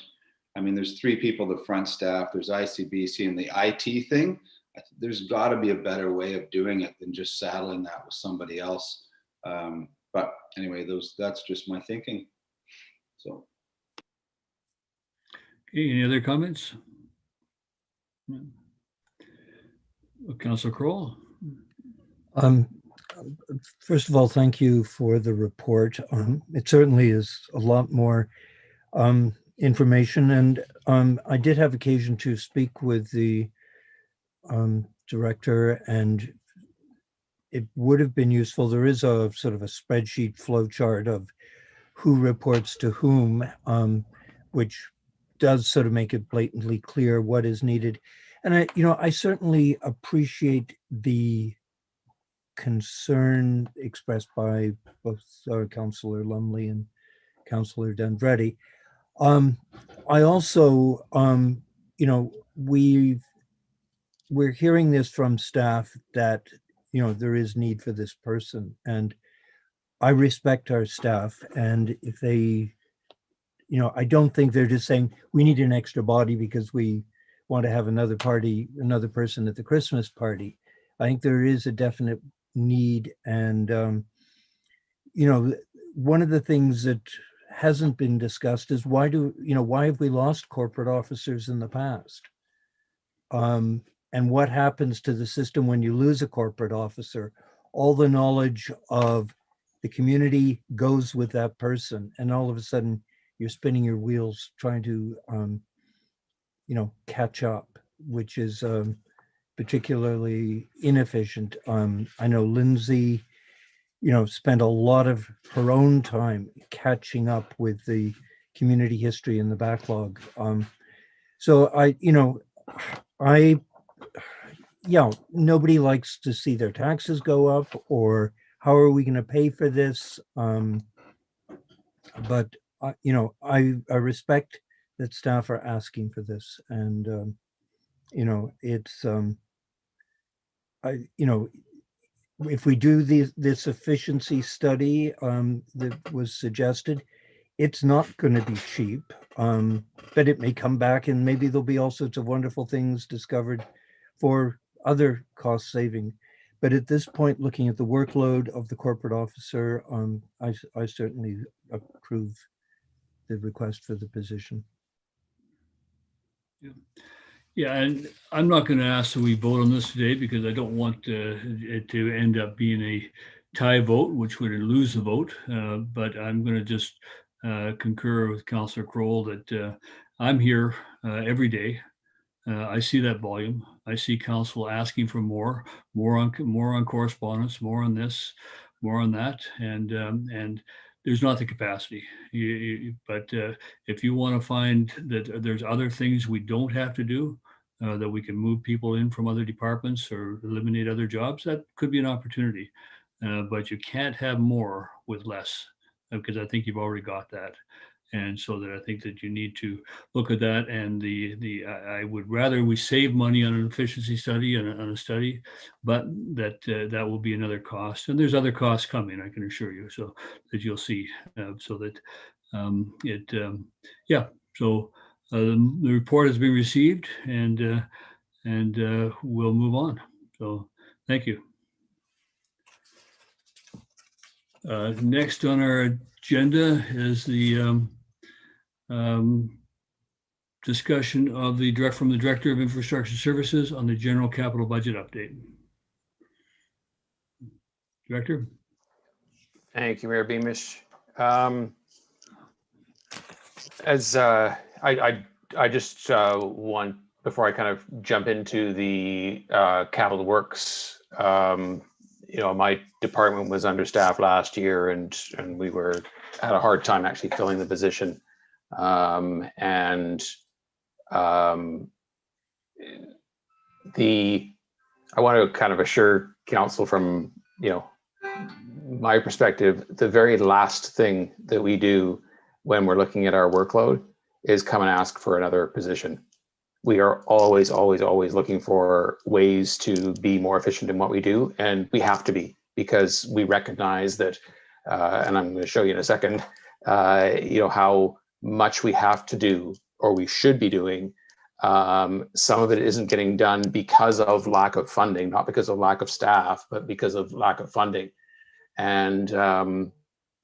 I mean, there's 3 people, the front staff, there's ICBC and the IT thing. There's got to be a better way of doing it than just saddling that with somebody else. But anyway, that's just my thinking. So. Okay, any other comments? Councillor Kroll? First of all, thank you for the report. It certainly is a lot more information, and I did have occasion to speak with the director, and it would have been useful. There is a sort of a spreadsheet flow chart of who reports to whom, which does sort of make it blatantly clear what is needed. And I certainly appreciate the concern expressed by both Councillor Lumley and Councillor Dendretti. I also, you know, we're hearing this from staff that, you know, there is need for this person, and I respect our staff. And if they, you know, I don't think they're just saying we need an extra body because we want to have another person at the Christmas party. I think there is a definite need. And, you know, one of the things that hasn't been discussed is why have we lost corporate officers in the past? And what happens to the system when you lose a corporate officer? All the knowledge of the community goes with that person, and all of a sudden you're spinning your wheels trying to, you know, catch up, which is particularly inefficient. I know Lindsay, you know, spent a lot of her own time catching up with the community history and the backlog. So nobody likes to see their taxes go up, or how are we going to pay for this? But you know, I respect that staff are asking for this, and you know, it's you know, if we do this efficiency study that was suggested, it's not going to be cheap, but it may come back and maybe there'll be all sorts of wonderful things discovered for other cost saving. But at this point, looking at the workload of the corporate officer, I certainly approve the request for the position. Yeah, and I'm not going to ask that we vote on this today because I don't want it to end up being a tie vote, which would lose the vote. But I'm going to just concur with Councillor Kroll that I'm here every day. I see that volume. I see council asking for more on correspondence, more on this, more on that, and there's not the capacity. But if you want to find that there's other things we don't have to do, that we can move people in from other departments or eliminate other jobs, that could be an opportunity. But you can't have more with less, because I think you've already got that. And so that I think that you need to look at that. And I would rather we save money on an efficiency study and on a study, but that will be another cost. And there's other costs coming, I can assure you, so that you'll see. So that So the report has been received, and we'll move on. So thank you. Next on our agenda is the discussion of from the Director of Infrastructure Services on the general capital budget update. Director. Thank you, Mayor Beamish. I just want, before I kind of jump into the capital works, you know, my department was understaffed last year, and we had a hard time actually filling the position. I want to kind of assure council from, you know, my perspective, the very last thing that we do when we're looking at our workload is come and ask for another position. We are always looking for ways to be more efficient in what we do, and we have to be, because we recognize that, and I'm going to show you in a second, you know, how much we have to do, or we should be doing. Some of it isn't getting done because of lack of funding, not because of lack of staff, but because of lack of funding. And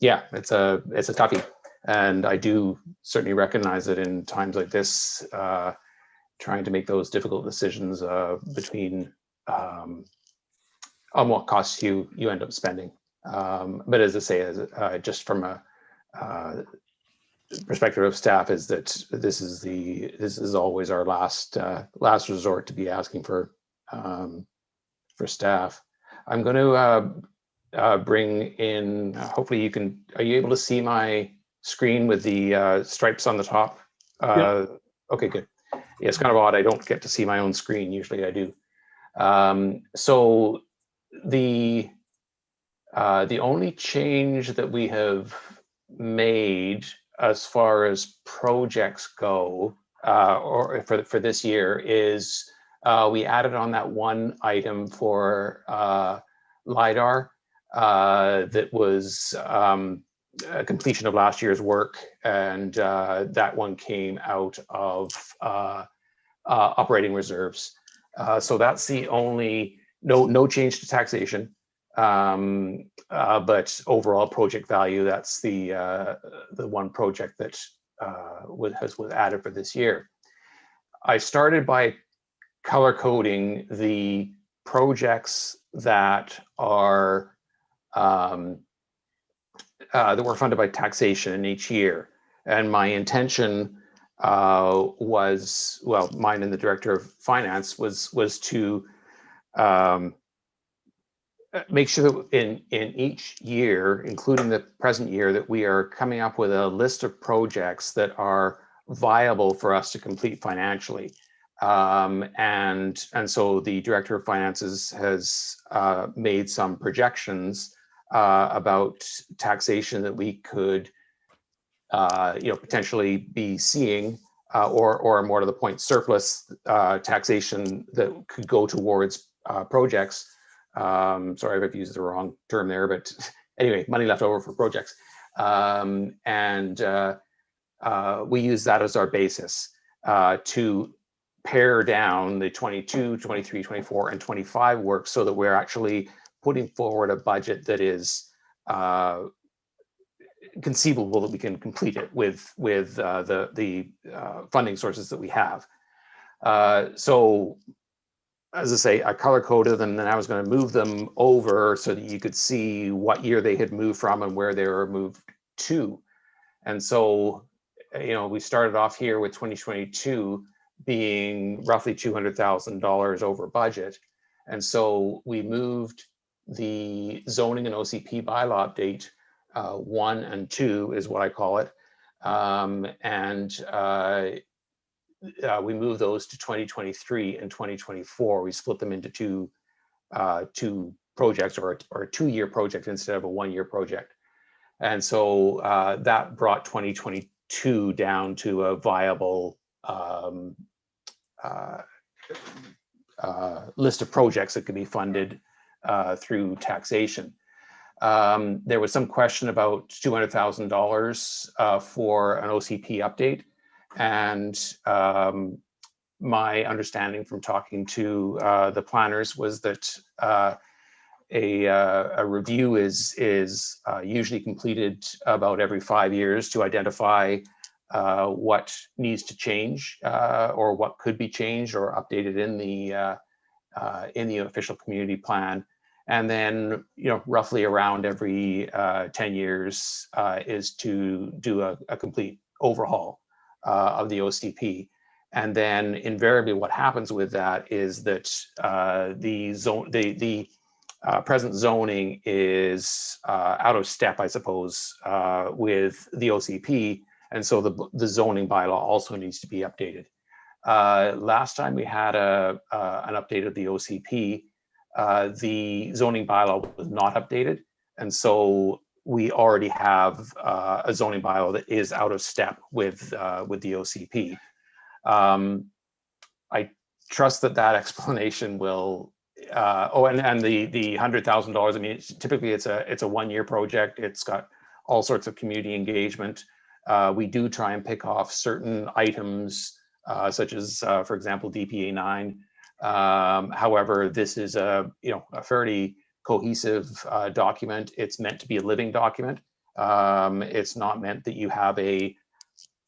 yeah, it's a toughie. And I do certainly recognize that in times like this, trying to make those difficult decisions between on what costs you end up spending. But as I say, just from a perspective of staff, is that this is always our last resort to be asking for staff. I'm going to bring in. Hopefully, you can. Are you able to see my screen with the stripes on the top? Yeah. Okay, good. Yeah, it's kind of odd. I don't get to see my own screen. Usually, I do. So the The only change that we have made as far as projects go, or for this year, is we added on that one item for LiDAR that was completion of last year's work, and that one came out of operating reserves. So that's the only, no change to taxation. But overall project value, that's the one project that was added for this year. I started by color coding the projects that are that were funded by taxation in each year, and my intention was, well, mine and the director of finance was to make sure that in each year, including the present year, that we are coming up with a list of projects that are viable for us to complete financially. And so the director of finances has made some projections about taxation that we could potentially be seeing, or more to the point, surplus taxation that could go towards projects. Sorry if I've used the wrong term there, but anyway, money left over for projects. And we use that as our basis to pare down the 22, 23, 24, and 25 work, so that we're actually putting forward a budget that is conceivable that we can complete it with the funding sources that we have. So as I say, I color coded them, and then I was going to move them over so that you could see what year they had moved from and where they were moved to. And so, we started off here with 2022 being roughly $200,000 over budget. And so we moved the zoning and OCP bylaw update 1 and 2 is what I call it. We moved those to 2023 and 2024. We split them into two projects, or a 2-year project instead of a 1-year project. And so that brought 2022 down to a viable list of projects that could be funded through taxation. There was some question about $200,000 for an OCP update. And my understanding from talking to the planners was that a review is usually completed about every 5 years to identify what needs to change, or what could be changed or updated in the official community plan. And then, roughly around every 10 years is to do a complete overhaul of the OCP. And then invariably what happens with that is that the present zoning is out of step, I suppose, with the OCP. And so the zoning bylaw also needs to be updated. Last time we had an update of the OCP, the zoning bylaw was not updated. And so we already have a zoning bylaw that is out of step with the OCP. I trust that explanation will, and the $100,000, I mean, typically it's a 1-year project. It's got all sorts of community engagement. We do try and pick off certain items, such as, for example, DPA 9. However, this is a fairly cohesive document. It's meant to be a living document. It's not meant that you have an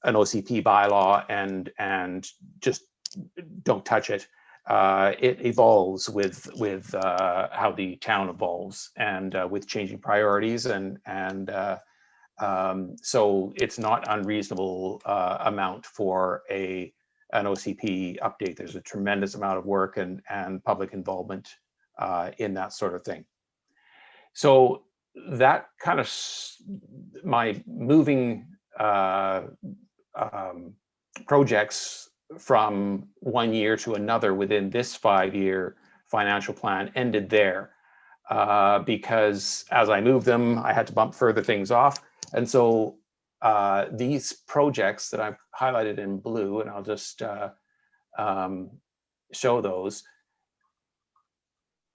OCP bylaw and just don't touch it. It evolves with how the town evolves, and with changing priorities, and so it's not unreasonable amount for an OCP update. There's a tremendous amount of work and public involvement in that sort of thing. So that kind of my moving projects from 1 year to another within this 5-year financial plan ended there. because as I moved them, I had to bump further things off. And so these projects that I've highlighted in blue, and I'll just show those.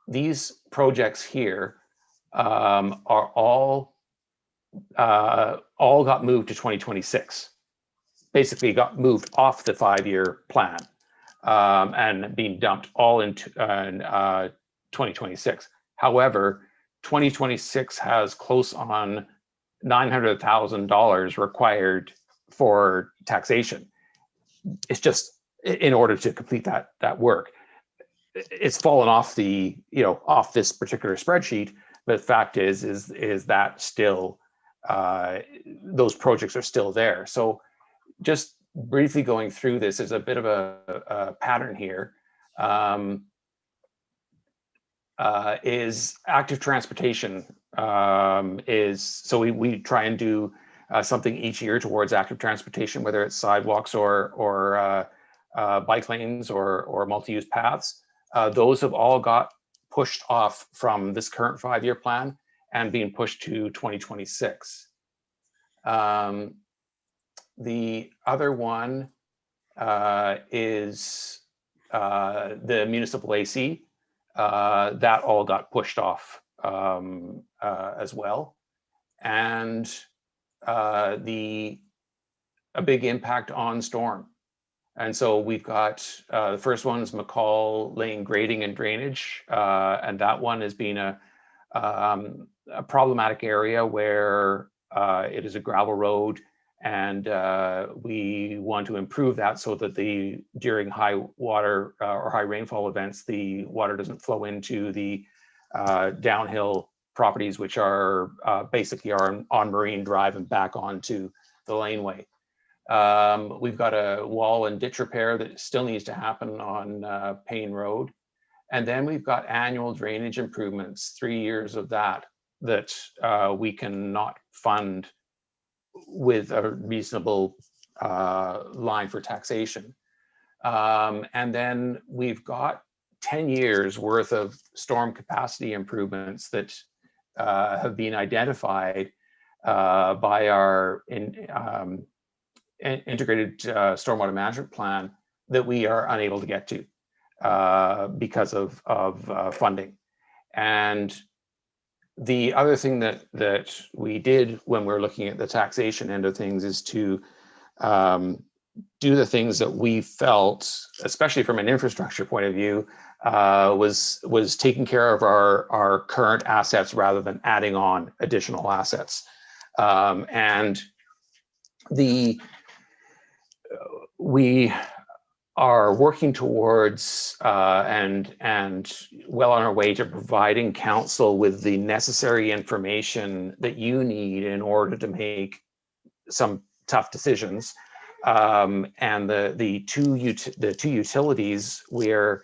These projects here are all got moved to 2026. Basically got moved off the 5-year plan and being dumped all into 2026. However, 2026 has close on $900,000 required for taxation. It's just in order to complete that work. It's fallen off the, off this particular spreadsheet, but the fact is that still, those projects are still there. So just briefly going through this is a bit of a pattern here. Is active transportation so we try and do something each year towards active transportation, whether it's sidewalks or bike lanes or multi-use paths. Those have all got pushed off from this current 5-year plan and being pushed to 2026. The other one is the municipal AC. That all got pushed off as well. And a big impact on storm. And so we've got the first one is Mccall Lane grading and drainage. And that one has been a problematic area where it is a gravel road. And we want to improve that so that during high water or high rainfall events, the water doesn't flow into the downhill properties, which are basically are on Marine Drive and back onto the laneway. We've got a wall and ditch repair that still needs to happen on Payne Road. And then we've got annual drainage improvements, 3 years of that we cannot fund with a reasonable line for taxation. And then we've got 10 years worth of storm capacity improvements that have been identified by our integrated stormwater management plan that we are unable to get to because of funding. And the other thing that we did when we're looking at the taxation end of things is to do the things that we felt, especially from an infrastructure point of view, was taking care of our current assets rather than adding on additional assets. And we are working towards and well on our way to providing council with the necessary information that you need in order to make some tough decisions. And the two utilities where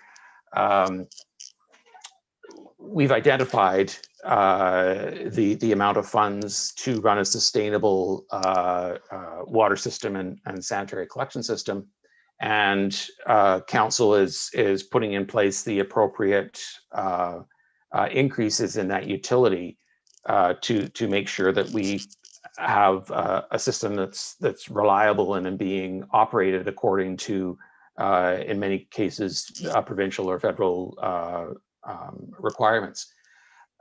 we've identified the amount of funds to run a sustainable water system and sanitary collection system. And council is putting in place the appropriate increases in that utility to make sure that we have a system that's reliable and being operated according to, in many cases, provincial or federal requirements.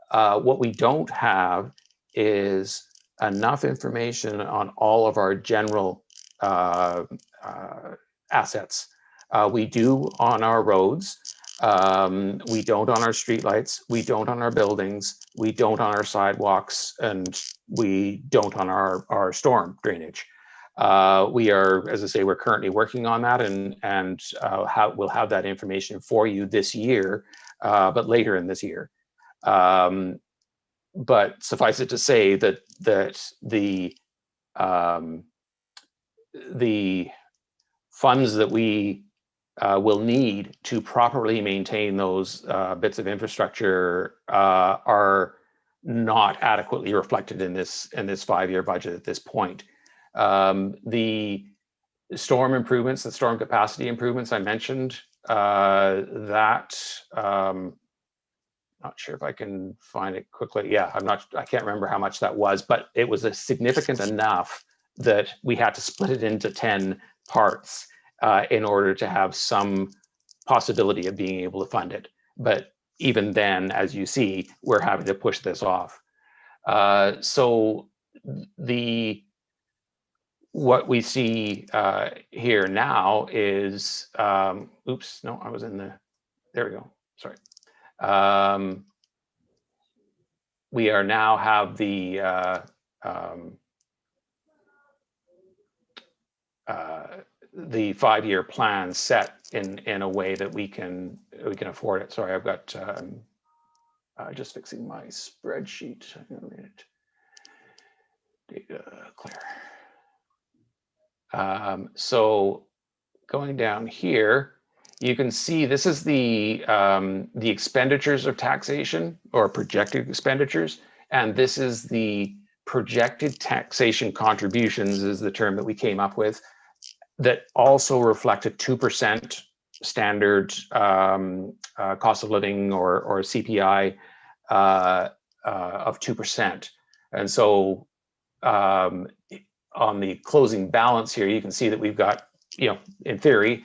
What we don't have is enough information on all of our general assets. We do on our roads. We don't on our streetlights. We don't on our buildings. We don't on our sidewalks, and we don't on our storm drainage. We are, as I say, we're currently working on that, and we'll have that information for you this year, but later in this year. But suffice it to say that the funds that we will need to properly maintain those bits of infrastructure are not adequately reflected in this 5-year budget at this point. The storm improvements, the storm capacity improvements I mentioned, that Not sure if I can find it quickly. Yeah, I can't remember how much that was, but it was a significant enough that we had to split it into 10 parts in order to have some possibility of being able to fund it. But even then, as you see, we're having to push this off. So what we see here now is, oops, no, I was in the, there we go, sorry. We are now have the 5-year plan set in a way that we can afford it. Sorry, I've got just fixing my spreadsheet. Hang on a minute. Data clear. So going down here, you can see this is the expenditures of taxation or projected expenditures, and this is the projected taxation contributions is the term that we came up with, that also reflect a 2% standard cost of living or CPI of 2%. And so on the closing balance here, you can see that we've got, in theory,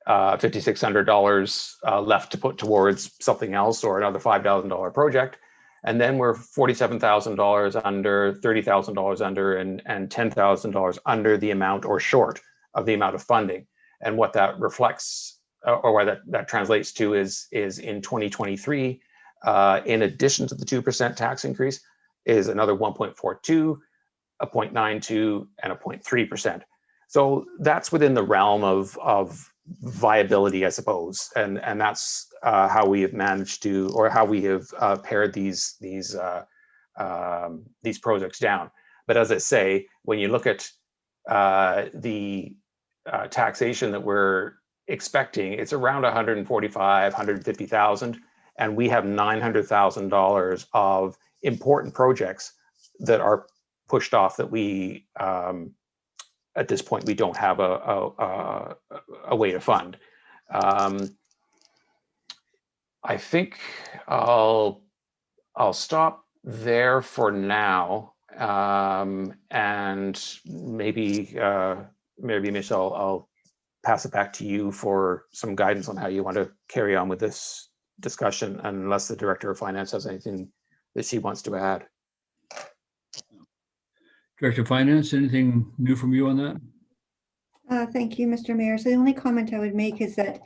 $5,600 left to put towards something else or another $5,000 project. And then we're $47,000 under, $30,000 under, and $10,000 under the amount or short of the amount of funding. And what that reflects, or what that translates to is in 2023, in addition to the 2% tax increase, is another 1.42, a 0.92, and a 0.3%. So that's within the realm of viability, I suppose, and that's how we have managed to, or how we have pared these projects down. But as I say, when you look at the taxation that we're expecting, it's around 145, 150,000, and we have $900,000 of important projects that are pushed off that we at this point we don't have a way to fund. I think I'll stop there for now, and maybe Michelle, I'll pass it back to you for some guidance on how you want to carry on with this discussion, unless the Director of Finance has anything that she wants to add. Director of Finance, anything new from you on that? Thank you, Mr. Mayor. So the only comment I would make is that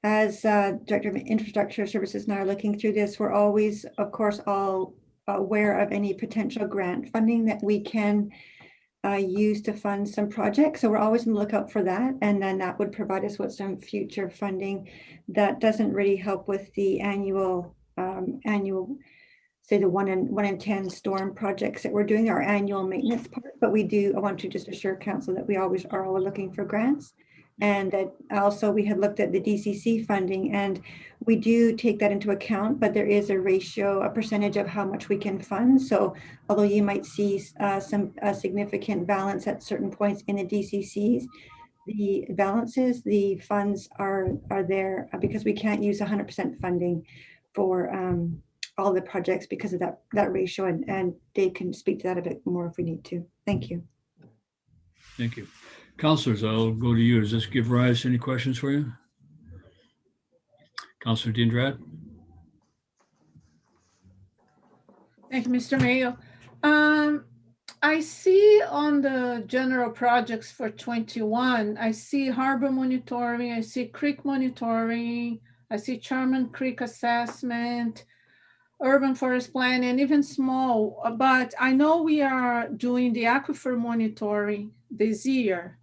as Director of Infrastructure Services and I are looking through this, we're always, of course, all aware of any potential grant funding that we can use to fund some projects. So we're always on the lookout for that. And then that would provide us with some future funding that doesn't really help with the annual, say the 1 in 10 storm projects that we're doing, our annual maintenance part. But I want to just assure council that we always are looking for grants. And that also we had looked at the DCC funding, and we do take that into account, but there is a ratio, a percentage of how much we can fund. So although you might see some significant balance at certain points in the DCCs, the balances, the funds are there because we can't use 100% funding for all the projects because of that ratio, and Dave can speak to that a bit more if we need to. Thank you. Thank you. Councilors, I'll go to you. Does this give rise to any questions for you? Councilor Diendrad? Thank you, Mr. Mayor. I see on the general projects for 21, I see harbor monitoring, I see creek monitoring, I see Charman Creek assessment, urban forest plan, and even small, but I know we are doing the aquifer monitoring this year,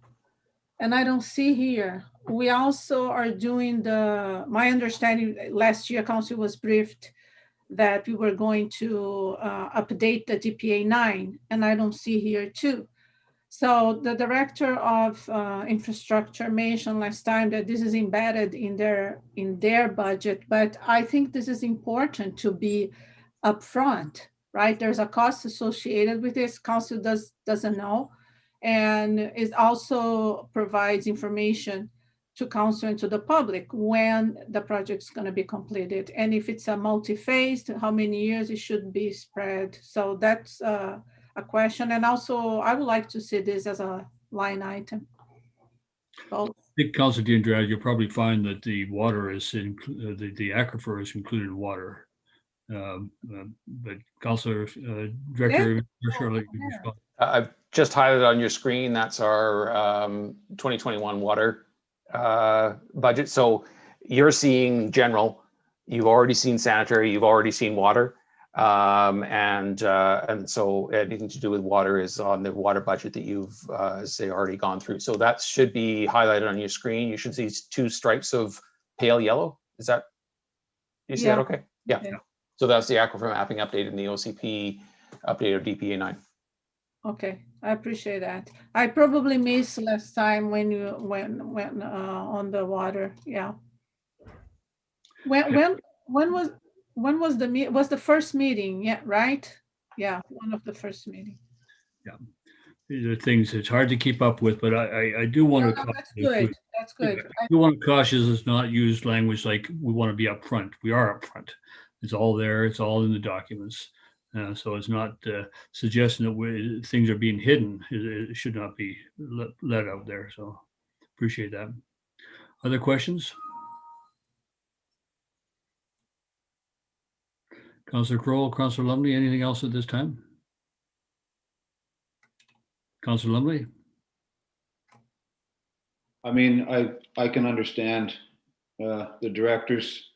and I don't see here. We also are doing my understanding, last year council was briefed that we were going to update the DPA 9, and I don't see here too. So the Director of Infrastructure mentioned last time that this is embedded in their budget, but I think this is important to be upfront, right? There's a cost associated with this. Council doesn't know, and it also provides information to council and to the public when the project's going to be completed. And if it's a multi-phased, how many years it should be spread. So that's a question. And also, I would like to see this as a line item. So, I think Councilor Diandrade, you'll probably find that the water is the aquifer is included in water. But Councilor Director, Shirley, you can respond. I've just highlighted on your screen, that's our 2021 water budget. So you're seeing general, you've already seen sanitary, you've already seen water. And so anything to do with water is on the water budget that you've say already gone through. So that should be highlighted on your screen. You should see 2 stripes of pale yellow. Is that, you see that okay? Yeah. Okay. So that's the aquifer mapping update in the OCP update of DPA 9. okay, I appreciate that. I probably missed last time when you went on the water. Yeah. When was the first meeting? Yeah, right? Yeah, one of the first meeting. These are things it's hard to keep up with, but I do want to. That's good. That's good. I do want to caution us not use language like we want to be upfront. We are upfront. It's all there. It's all in the documents. So it's not suggesting that things are being hidden. It should not be let out there. So appreciate that. Other questions? Councillor Crowell, Councillor Lumley, anything else at this time? Councillor Lumley? I mean, I can understand the director's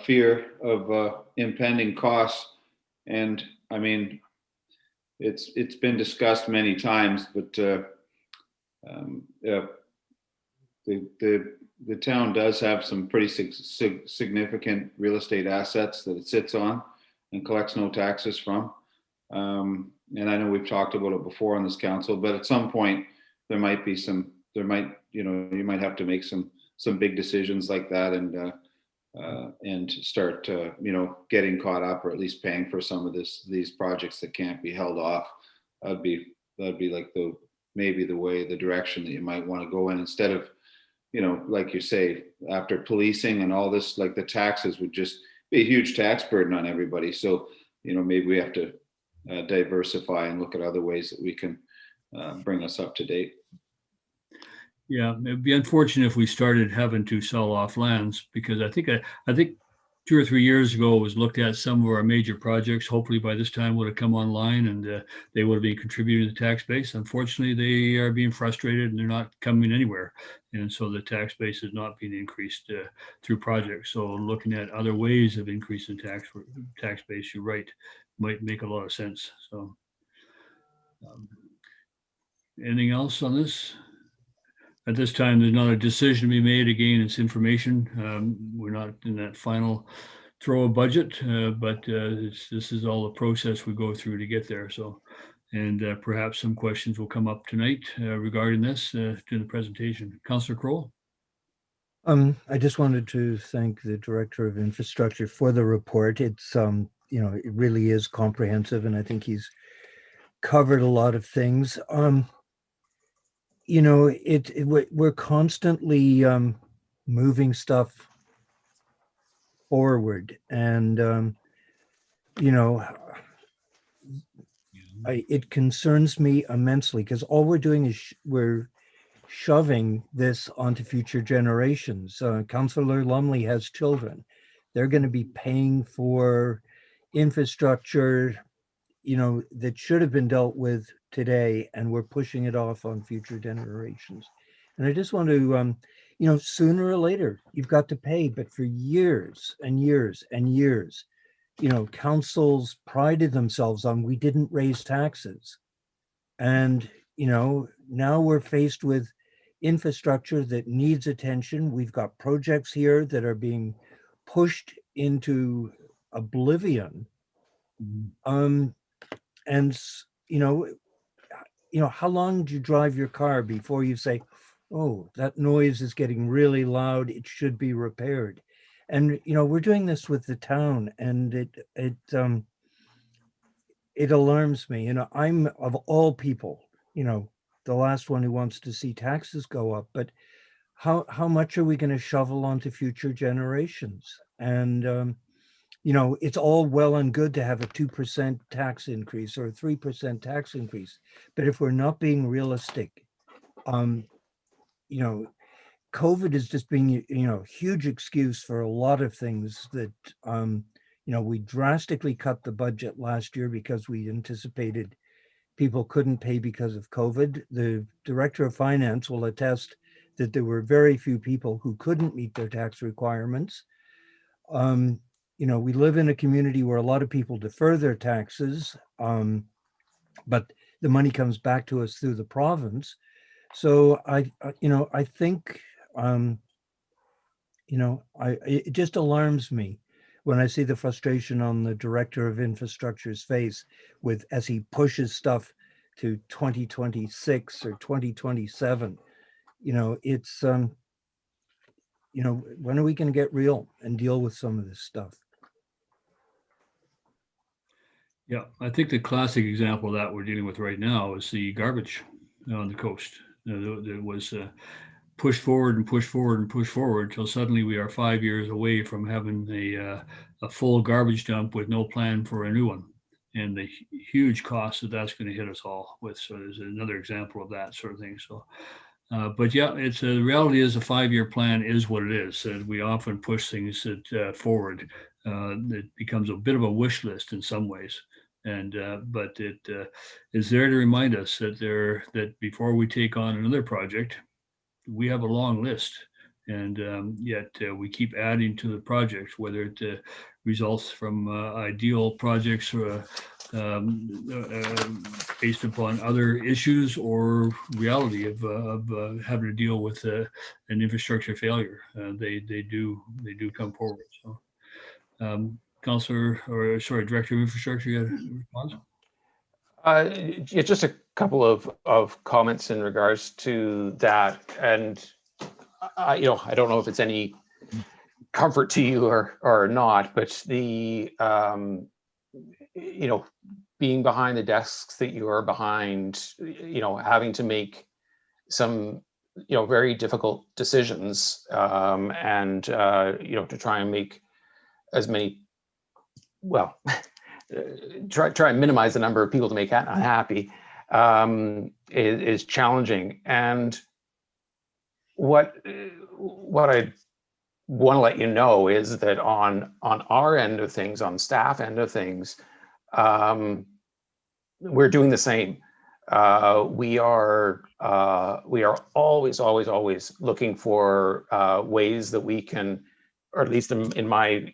fear of impending costs. And I mean, it's been discussed many times, but the town does have some pretty significant real estate assets that it sits on and collects no taxes from. And I know we've talked about it before on this council, but at some point you might have to make some big decisions like that and start, getting caught up or at least paying for some of these projects that can't be held off. That'd be like maybe the direction that you might want to go in instead of, like you say, after policing and all this, like the taxes would just be a huge tax burden on everybody. So, maybe we have to diversify and look at other ways that we can bring us up to date. Yeah, it'd be unfortunate if we started having to sell off lands, because I think 2 or 3 years ago it was looked at some of our major projects. Hopefully by this time would have come online and they would have been contributing to the tax base. Unfortunately, they are being frustrated and they're not coming anywhere. And so the tax base is not being increased through projects. So looking at other ways of increasing tax base, you're right, might make a lot of sense. So anything else on this? At this time, there's not a decision to be made. Again, it's information. We're not in that final throw of budget, but this is all the process we go through to get there. So, and perhaps some questions will come up tonight regarding this during the presentation. Councillor Crowell. I just wanted to thank the Director of Infrastructure for the report. It's, it really is comprehensive, and I think he's covered a lot of things. We're constantly moving stuff forward, and it concerns me immensely because all we're doing is we're shoving this onto future generations. Councillor Lumley has children. They're going to be paying for infrastructure, that should have been dealt with today, and we're pushing it off on future generations. And I just want to, sooner or later, you've got to pay, but for years and years and years, councils prided themselves on, we didn't raise taxes. And, now we're faced with infrastructure that needs attention. We've got projects here that are being pushed into oblivion. And how long do you drive your car before you say, oh, that noise is getting really loud, it should be repaired? And we're doing this with the town, and it alarms me. I'm, of all people, the last one who wants to see taxes go up, but how much are we going to shovel onto future generations? And it's all well and good to have a 2% tax increase or a 3% tax increase, but if we're not being realistic, COVID is just being, huge excuse for a lot of things that, we drastically cut the budget last year because we anticipated people couldn't pay because of COVID. The director of finance will attest that there were very few people who couldn't meet their tax requirements. We live in a community where a lot of people defer their taxes, but the money comes back to us through the province. So I think, it just alarms me when I see the frustration on the director of infrastructure's face as he pushes stuff to 2026 or 2027. It's, when are we going to get real and deal with some of this stuff? Yeah, I think the classic example that we're dealing with right now is the garbage on the coast. There was pushed forward and pushed forward and pushed forward until suddenly we are 5 years away from having a full garbage dump with no plan for a new one, and the huge cost that's going to hit us all with. So there's another example of that sort of thing. So, but yeah, it's the reality is a 5-year plan is what it is. We often push things forward. It becomes a bit of a wish list in some ways. But it is there to remind us that before we take on another project, we have a long list, and yet we keep adding to the project, whether it results from ideal projects or based upon other issues or reality of having to deal with an infrastructure failure. They do come forward. So. Director of Infrastructure, you had a response? Yeah, just a couple of comments in regards to that, and I don't know if it's any comfort to you or not, but the being behind the desks that you are behind, having to make some very difficult decisions, and to try and make as many. Well, try and minimize the number of people to make unhappy is challenging. And what I want to let you know is that on our end of things, on staff end of things, we're doing the same. We are always looking for ways that we can, or at least in my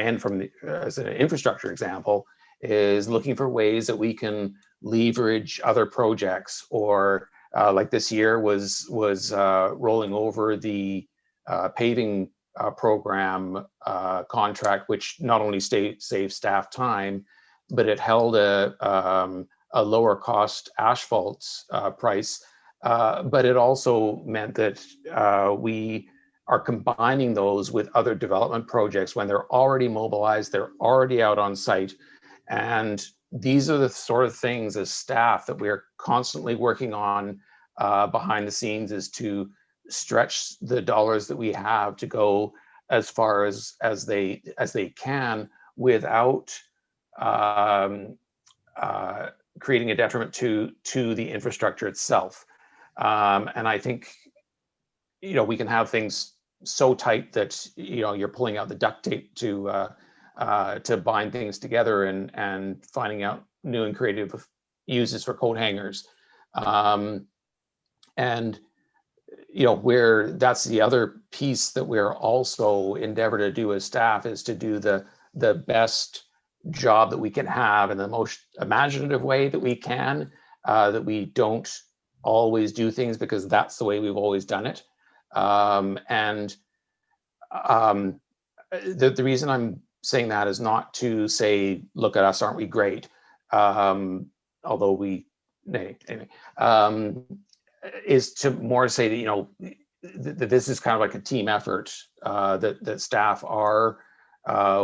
end from as an infrastructure example, is looking for ways that we can leverage other projects, or like this year was rolling over the paving program contract, which not only saved staff time, but it held a lower cost asphalt price, but it also meant that we are combining those with other development projects when they're already mobilized, they're already out on site. And these are the sort of things as staff that we're constantly working on behind the scenes, is to stretch the dollars that we have to go as far as they can without creating a detriment to the infrastructure itself. And I think we can have things so tight that you're pulling out the duct tape to bind things together and finding out new and creative uses for coat hangers. And where that's the other piece that we're also endeavor to do as staff, is to do the best job that we can have in the most imaginative way that we can, that we don't always do things because that's the way we've always done it. And the reason I'm saying that is not to say, look at us, aren't we great? Although we, anyway, is to more say that this is kind of like a team effort, that staff are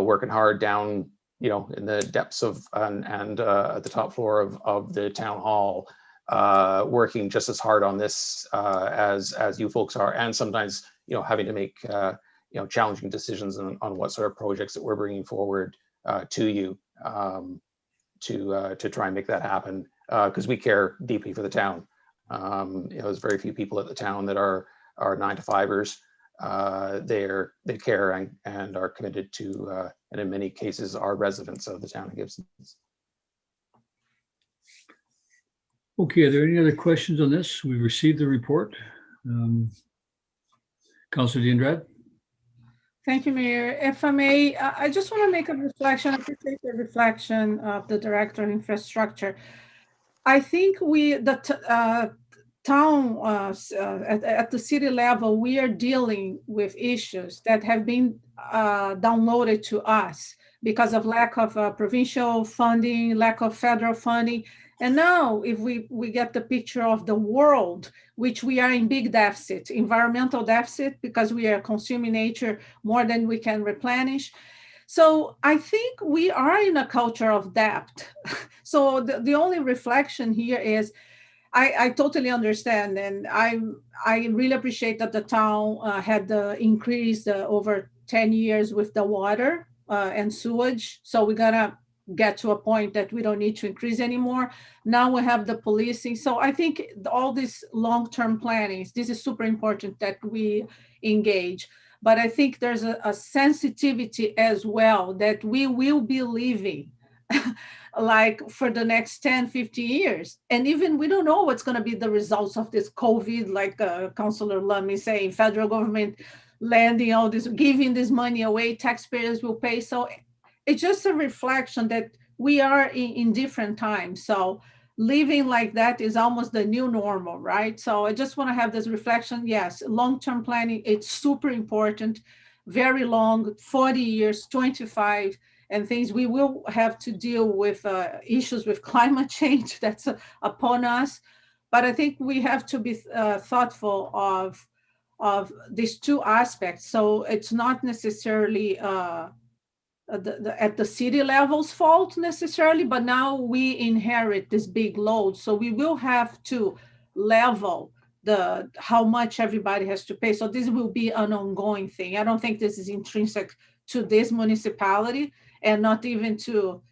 working hard down, in the depths of and at the top floor of the town hall, working just as hard on this as you folks are, and sometimes, you know, having to make challenging decisions on what sort of projects that we're bringing forward to you to try and make that happen, because we care deeply for the town. There's very few people at the town that are 9-to-5ers. They care and are committed to, and in many cases are residents of the town of Gibsons. Okay, are there any other questions on this? We received the report. Councilor Diendrad? Thank you, Mayor. If I may, I just want to make a reflection. I appreciate the reflection of the Director of Infrastructure. I think the town at the city level, we are dealing with issues that have been downloaded to us because of lack of provincial funding, lack of federal funding. And now if we get the picture of the world, which we are in big deficit, environmental deficit, because we are consuming nature more than we can replenish. So I think we are in a culture of debt. So the only reflection here is, I totally understand, and I really appreciate that the town had the increase over 10 years with the water and sewage. So we're gonna get to a point that we don't need to increase anymore. Now we have the policing. So I think all these long-term plannings, this is super important that we engage. But I think there's a sensitivity as well that we will be living like for the next 10, 15 years. And even we don't know what's going to be the results of this COVID, like Councillor Lummi saying, federal government lending all this, giving this money away, taxpayers will pay. So it's just a reflection that we are in different times. So living like that is almost the new normal, right? So I just want to have this reflection. Yes, long-term planning, it's super important, very long, 40 years, 25, and things. We will have to deal with issues with climate change that's upon us. But I think we have to be thoughtful of these two aspects. So it's not necessarily at the city level's fault necessarily, but now we inherit this big load. So we will have to level how much everybody has to pay. So this will be an ongoing thing. I don't think this is intrinsic to this municipality and not even to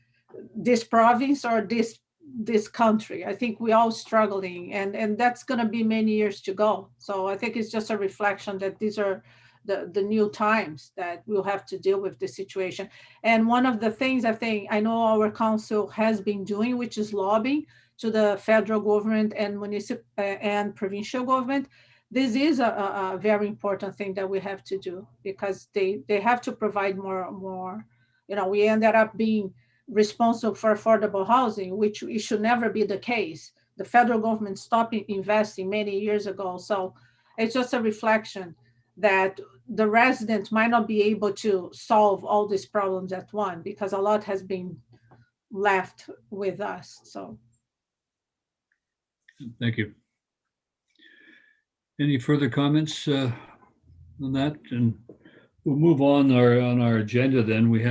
this province or this country. I think we're all struggling, and that's going to be many years to go. So I think it's just a reflection that these are the new times that we'll have to deal with this situation. And one of the things I know our council has been doing, which is lobbying to the federal government and municipal and provincial government. This is a very important thing that we have to do, because they have to provide more. We ended up being responsible for affordable housing, which it should never be the case. The federal government stopped investing many years ago. So it's just a reflection that the residents might not be able to solve all these problems at once, because a lot has been left with us. So thank you. Any further comments on that? And we'll move on our agenda then. We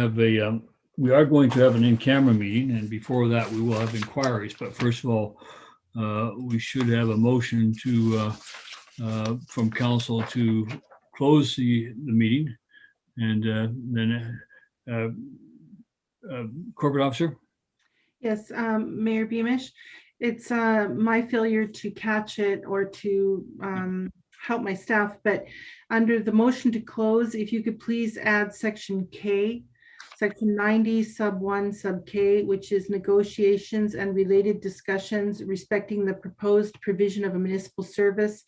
are going to have an in-camera meeting, and before that we will have inquiries. But first of all, we should have a motion from council to close the meeting, and then corporate officer. Yes, Mayor Beamish, it's my failure to catch it or to help my staff, but under the motion to close, if you could please add section K, section 90 sub 1 sub K, which is negotiations and related discussions respecting the proposed provision of a municipal service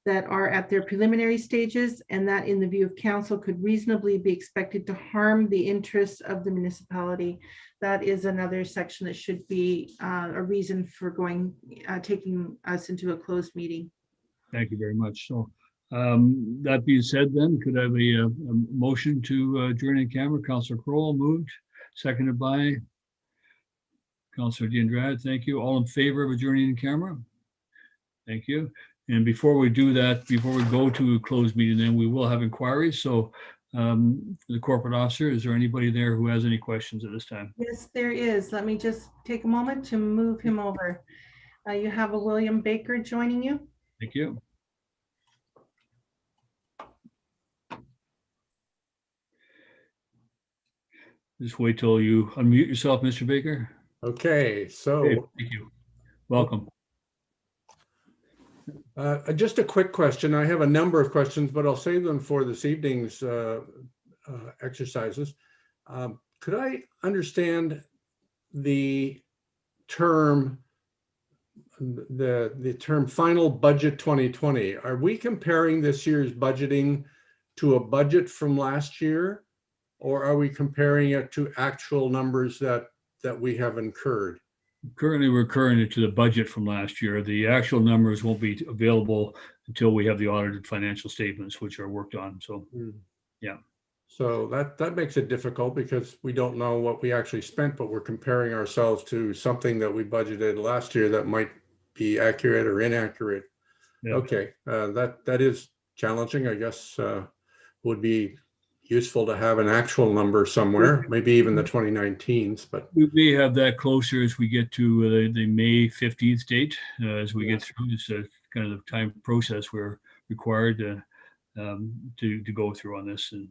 that are at their preliminary stages, and that in the view of council could reasonably be expected to harm the interests of the municipality. That is another section that should be a reason for taking us into a closed meeting. Thank you very much. So that being said, then could I have a motion to adjourn in camera? Councillor Crowell moved, seconded by Councillor Diendrad. Thank you. All in favor of adjourning in camera? Thank you. And before we do that, before we go to a closed meeting, then we will have inquiries. So for the corporate officer, is there anybody there who has any questions at this time? Yes, there is. Let me just take a moment to move him over. You have a William Baker joining you. Thank you. Just wait till you unmute yourself, Mr. Baker. Okay, Okay, so thank you. Welcome. just a quick question. I have a number of questions, but I'll save them for this evening's exercises. Could I understand the term, the term final budget 2020? Are we comparing this year's budgeting to a budget from last year? Or are we comparing it to actual numbers that we have incurred? Currently, we're current it to the budget from last year. The actual numbers won't be available until we have the audited financial statements, which are worked on. So, yeah. So that makes it difficult because we don't know what we actually spent, but we're comparing ourselves to something that we budgeted last year that might be accurate or inaccurate. Yeah. Okay, that is challenging. I guess would be useful to have an actual number somewhere, maybe even the 2019s, but We may have that closer as we get to the May 15th date, as we get through this kind of time process we're required to go through on this. And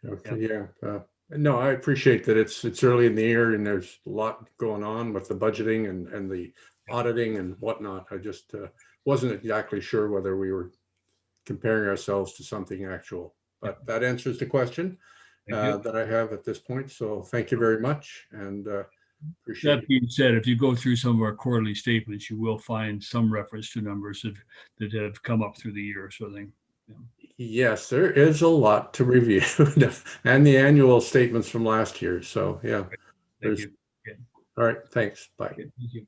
okay, yeah. No, I appreciate that it's early in the year and there's a lot going on with the budgeting and the auditing and whatnot. I just wasn't exactly sure whether we were comparing ourselves to something actual. But that answers the question that I have at this point. So thank you very much, and appreciate that being said, if you go through some of our quarterly statements, you will find some reference to numbers that have come up through the year, sort of thing. Yeah. Yes, there is a lot to review, and the annual statements from last year. So yeah, Thank you. Okay. All right, thanks. Bye. Okay, thank you.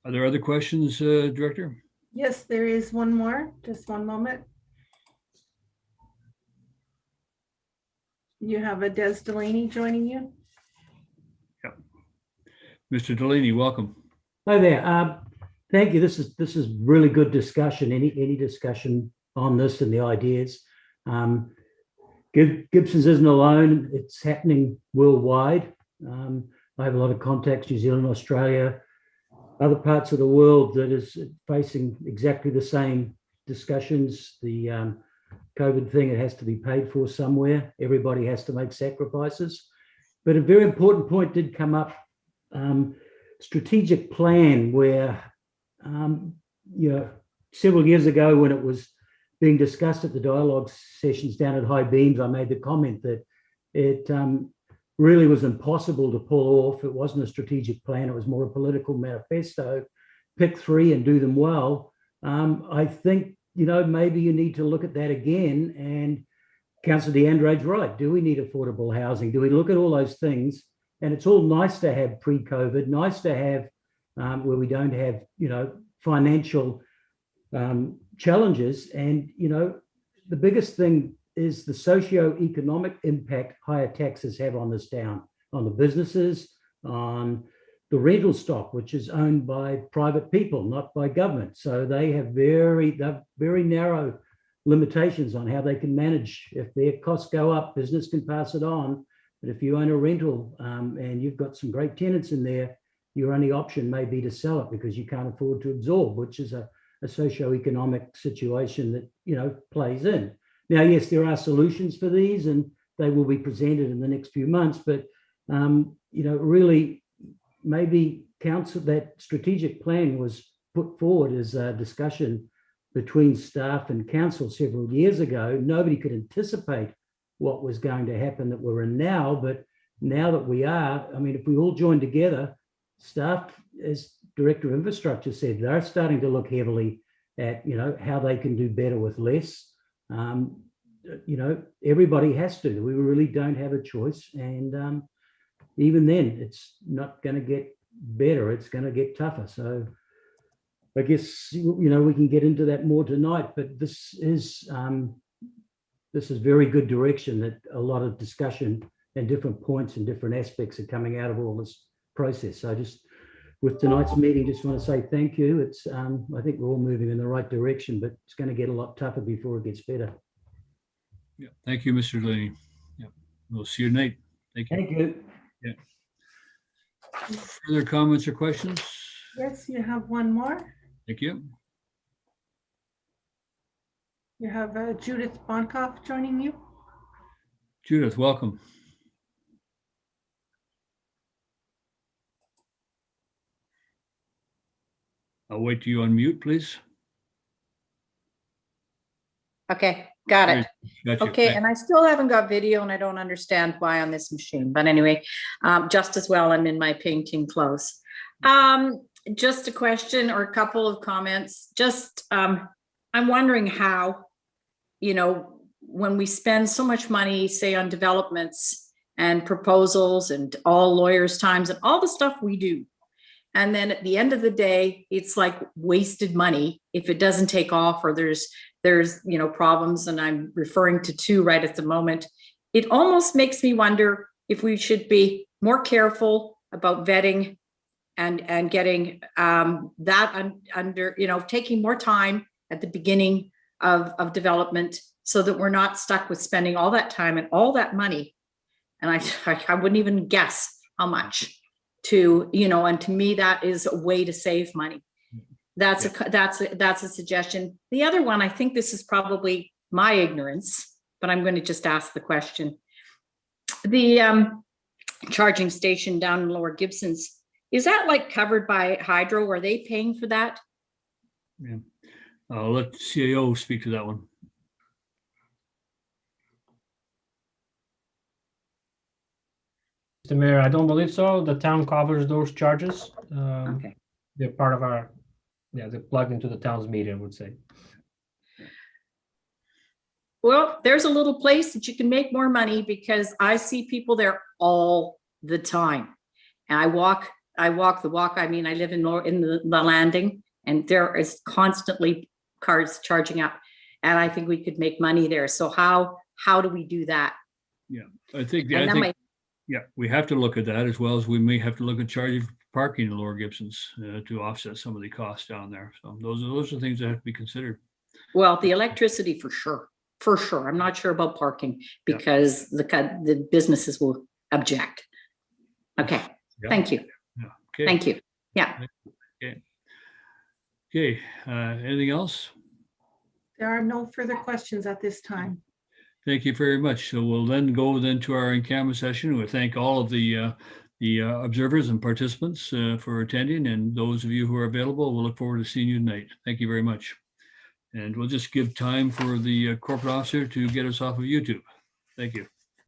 Are there other questions, Director? Yes, there is one more. Just one moment. You have a Des Delaney joining you. Mr. Delaney, welcome. Hi there. Thank you. This is really good discussion. Any discussion on this and the ideas. Gibsons isn't alone. It's happening worldwide. I have a lot of contacts, New Zealand, Australia, other parts of the world that is facing exactly the same discussions. The COVID thing, it has to be paid for somewhere. Everybody has to make sacrifices. But a very important point did come up, strategic plan where, several years ago when it was being discussed at the dialogue sessions down at High Beams, I made the comment that it really was impossible to pull off. It wasn't a strategic plan. It was more a political manifesto. Pick three and do them well. I think, maybe you need to look at that again. And Councillor DeAndre's right. Do we need affordable housing? Do we look at all those things? And it's all nice to have pre-COVID, nice to have where we don't have, financial challenges. And, the biggest thing is the socio-economic impact higher taxes have on this town, on the businesses, on the rental stock, which is owned by private people, not by government. So they have very narrow limitations on how they can manage. If their costs go up, business can pass it on. But if you own a rental and you've got some great tenants in there, your only option may be to sell it because you can't afford to absorb, which is a socio-economic situation that, plays in. Now, yes, there are solutions for these and they will be presented in the next few months, but, really maybe council, that strategic plan was put forward as a discussion between staff and council several years ago. Nobody could anticipate what was going to happen that we're in now, but now that we are, if we all join together, staff, as Director of Infrastructure said, they're starting to look heavily at, how they can do better with less. Everybody has to. We really don't have a choice. And even then, it's not going to get better. It's going to get tougher. So I guess, we can get into that more tonight, but this is very good direction, that a lot of discussion and different points and different aspects are coming out of all this process. So with tonight's meeting, just want to say thank you. It's, I think we're all moving in the right direction, but it's going to get a lot tougher before it gets better. Yeah. Thank you, Mr. Delaney. Yeah. We'll see you tonight. Thank you. Thank you. Yeah. Further comments or questions? Yes, you have one more. Thank you. You have Judith Bonkoff joining you. Judith, welcome. I'll wait till you unmute, please. Okay, got it. Got you. Okay, and I still haven't got video and I don't understand why on this machine, but anyway, just as well, I'm in my painting clothes. Just a question or a couple of comments. Just, I'm wondering how, when we spend so much money, say on developments and proposals and all lawyers' times and all the stuff we do, and then at the end of the day, it's like wasted money if it doesn't take off or there's problems, and I'm referring to two right at the moment. It almost makes me wonder if we should be more careful about vetting and getting that under, taking more time at the beginning of development so that we're not stuck with spending all that time and all that money. And I wouldn't even guess how much and to me, that is a way to save money. That's a suggestion. The other one, I think this is probably my ignorance, but I'm going to just ask the question. The charging station down in Lower Gibsons, is that like covered by Hydro? Are they paying for that? Yeah. I'll let CAO speak to that one. Mr. Mayor, I don't believe so. The town covers those charges. Okay. They're part of our, they're plugged into the town's meter, I would say. Well, there's a little place that you can make more money because I see people there all the time. And I walk the walk. I mean, I live in the landing, and there is constantly cars charging up. And I think we could make money there. So how do we do that? Yeah, I think we have to look at that, as well as we may have to look at charging for parking in Lower Gibsons to offset some of the costs down there. So those are things that have to be considered. Well, the electricity for sure. I'm not sure about parking because the businesses will object. Okay. Yeah. Thank you. Yeah. Okay. Thank you. Yeah. Okay. Anything else? There are no further questions at this time. Thank you very much. So we'll then go to our encampment session. We thank all of the observers and participants for attending, and those of you who are available, we'll look forward to seeing you tonight. Thank you very much. And we'll just give time for the corporate officer to get us off of YouTube. Thank you.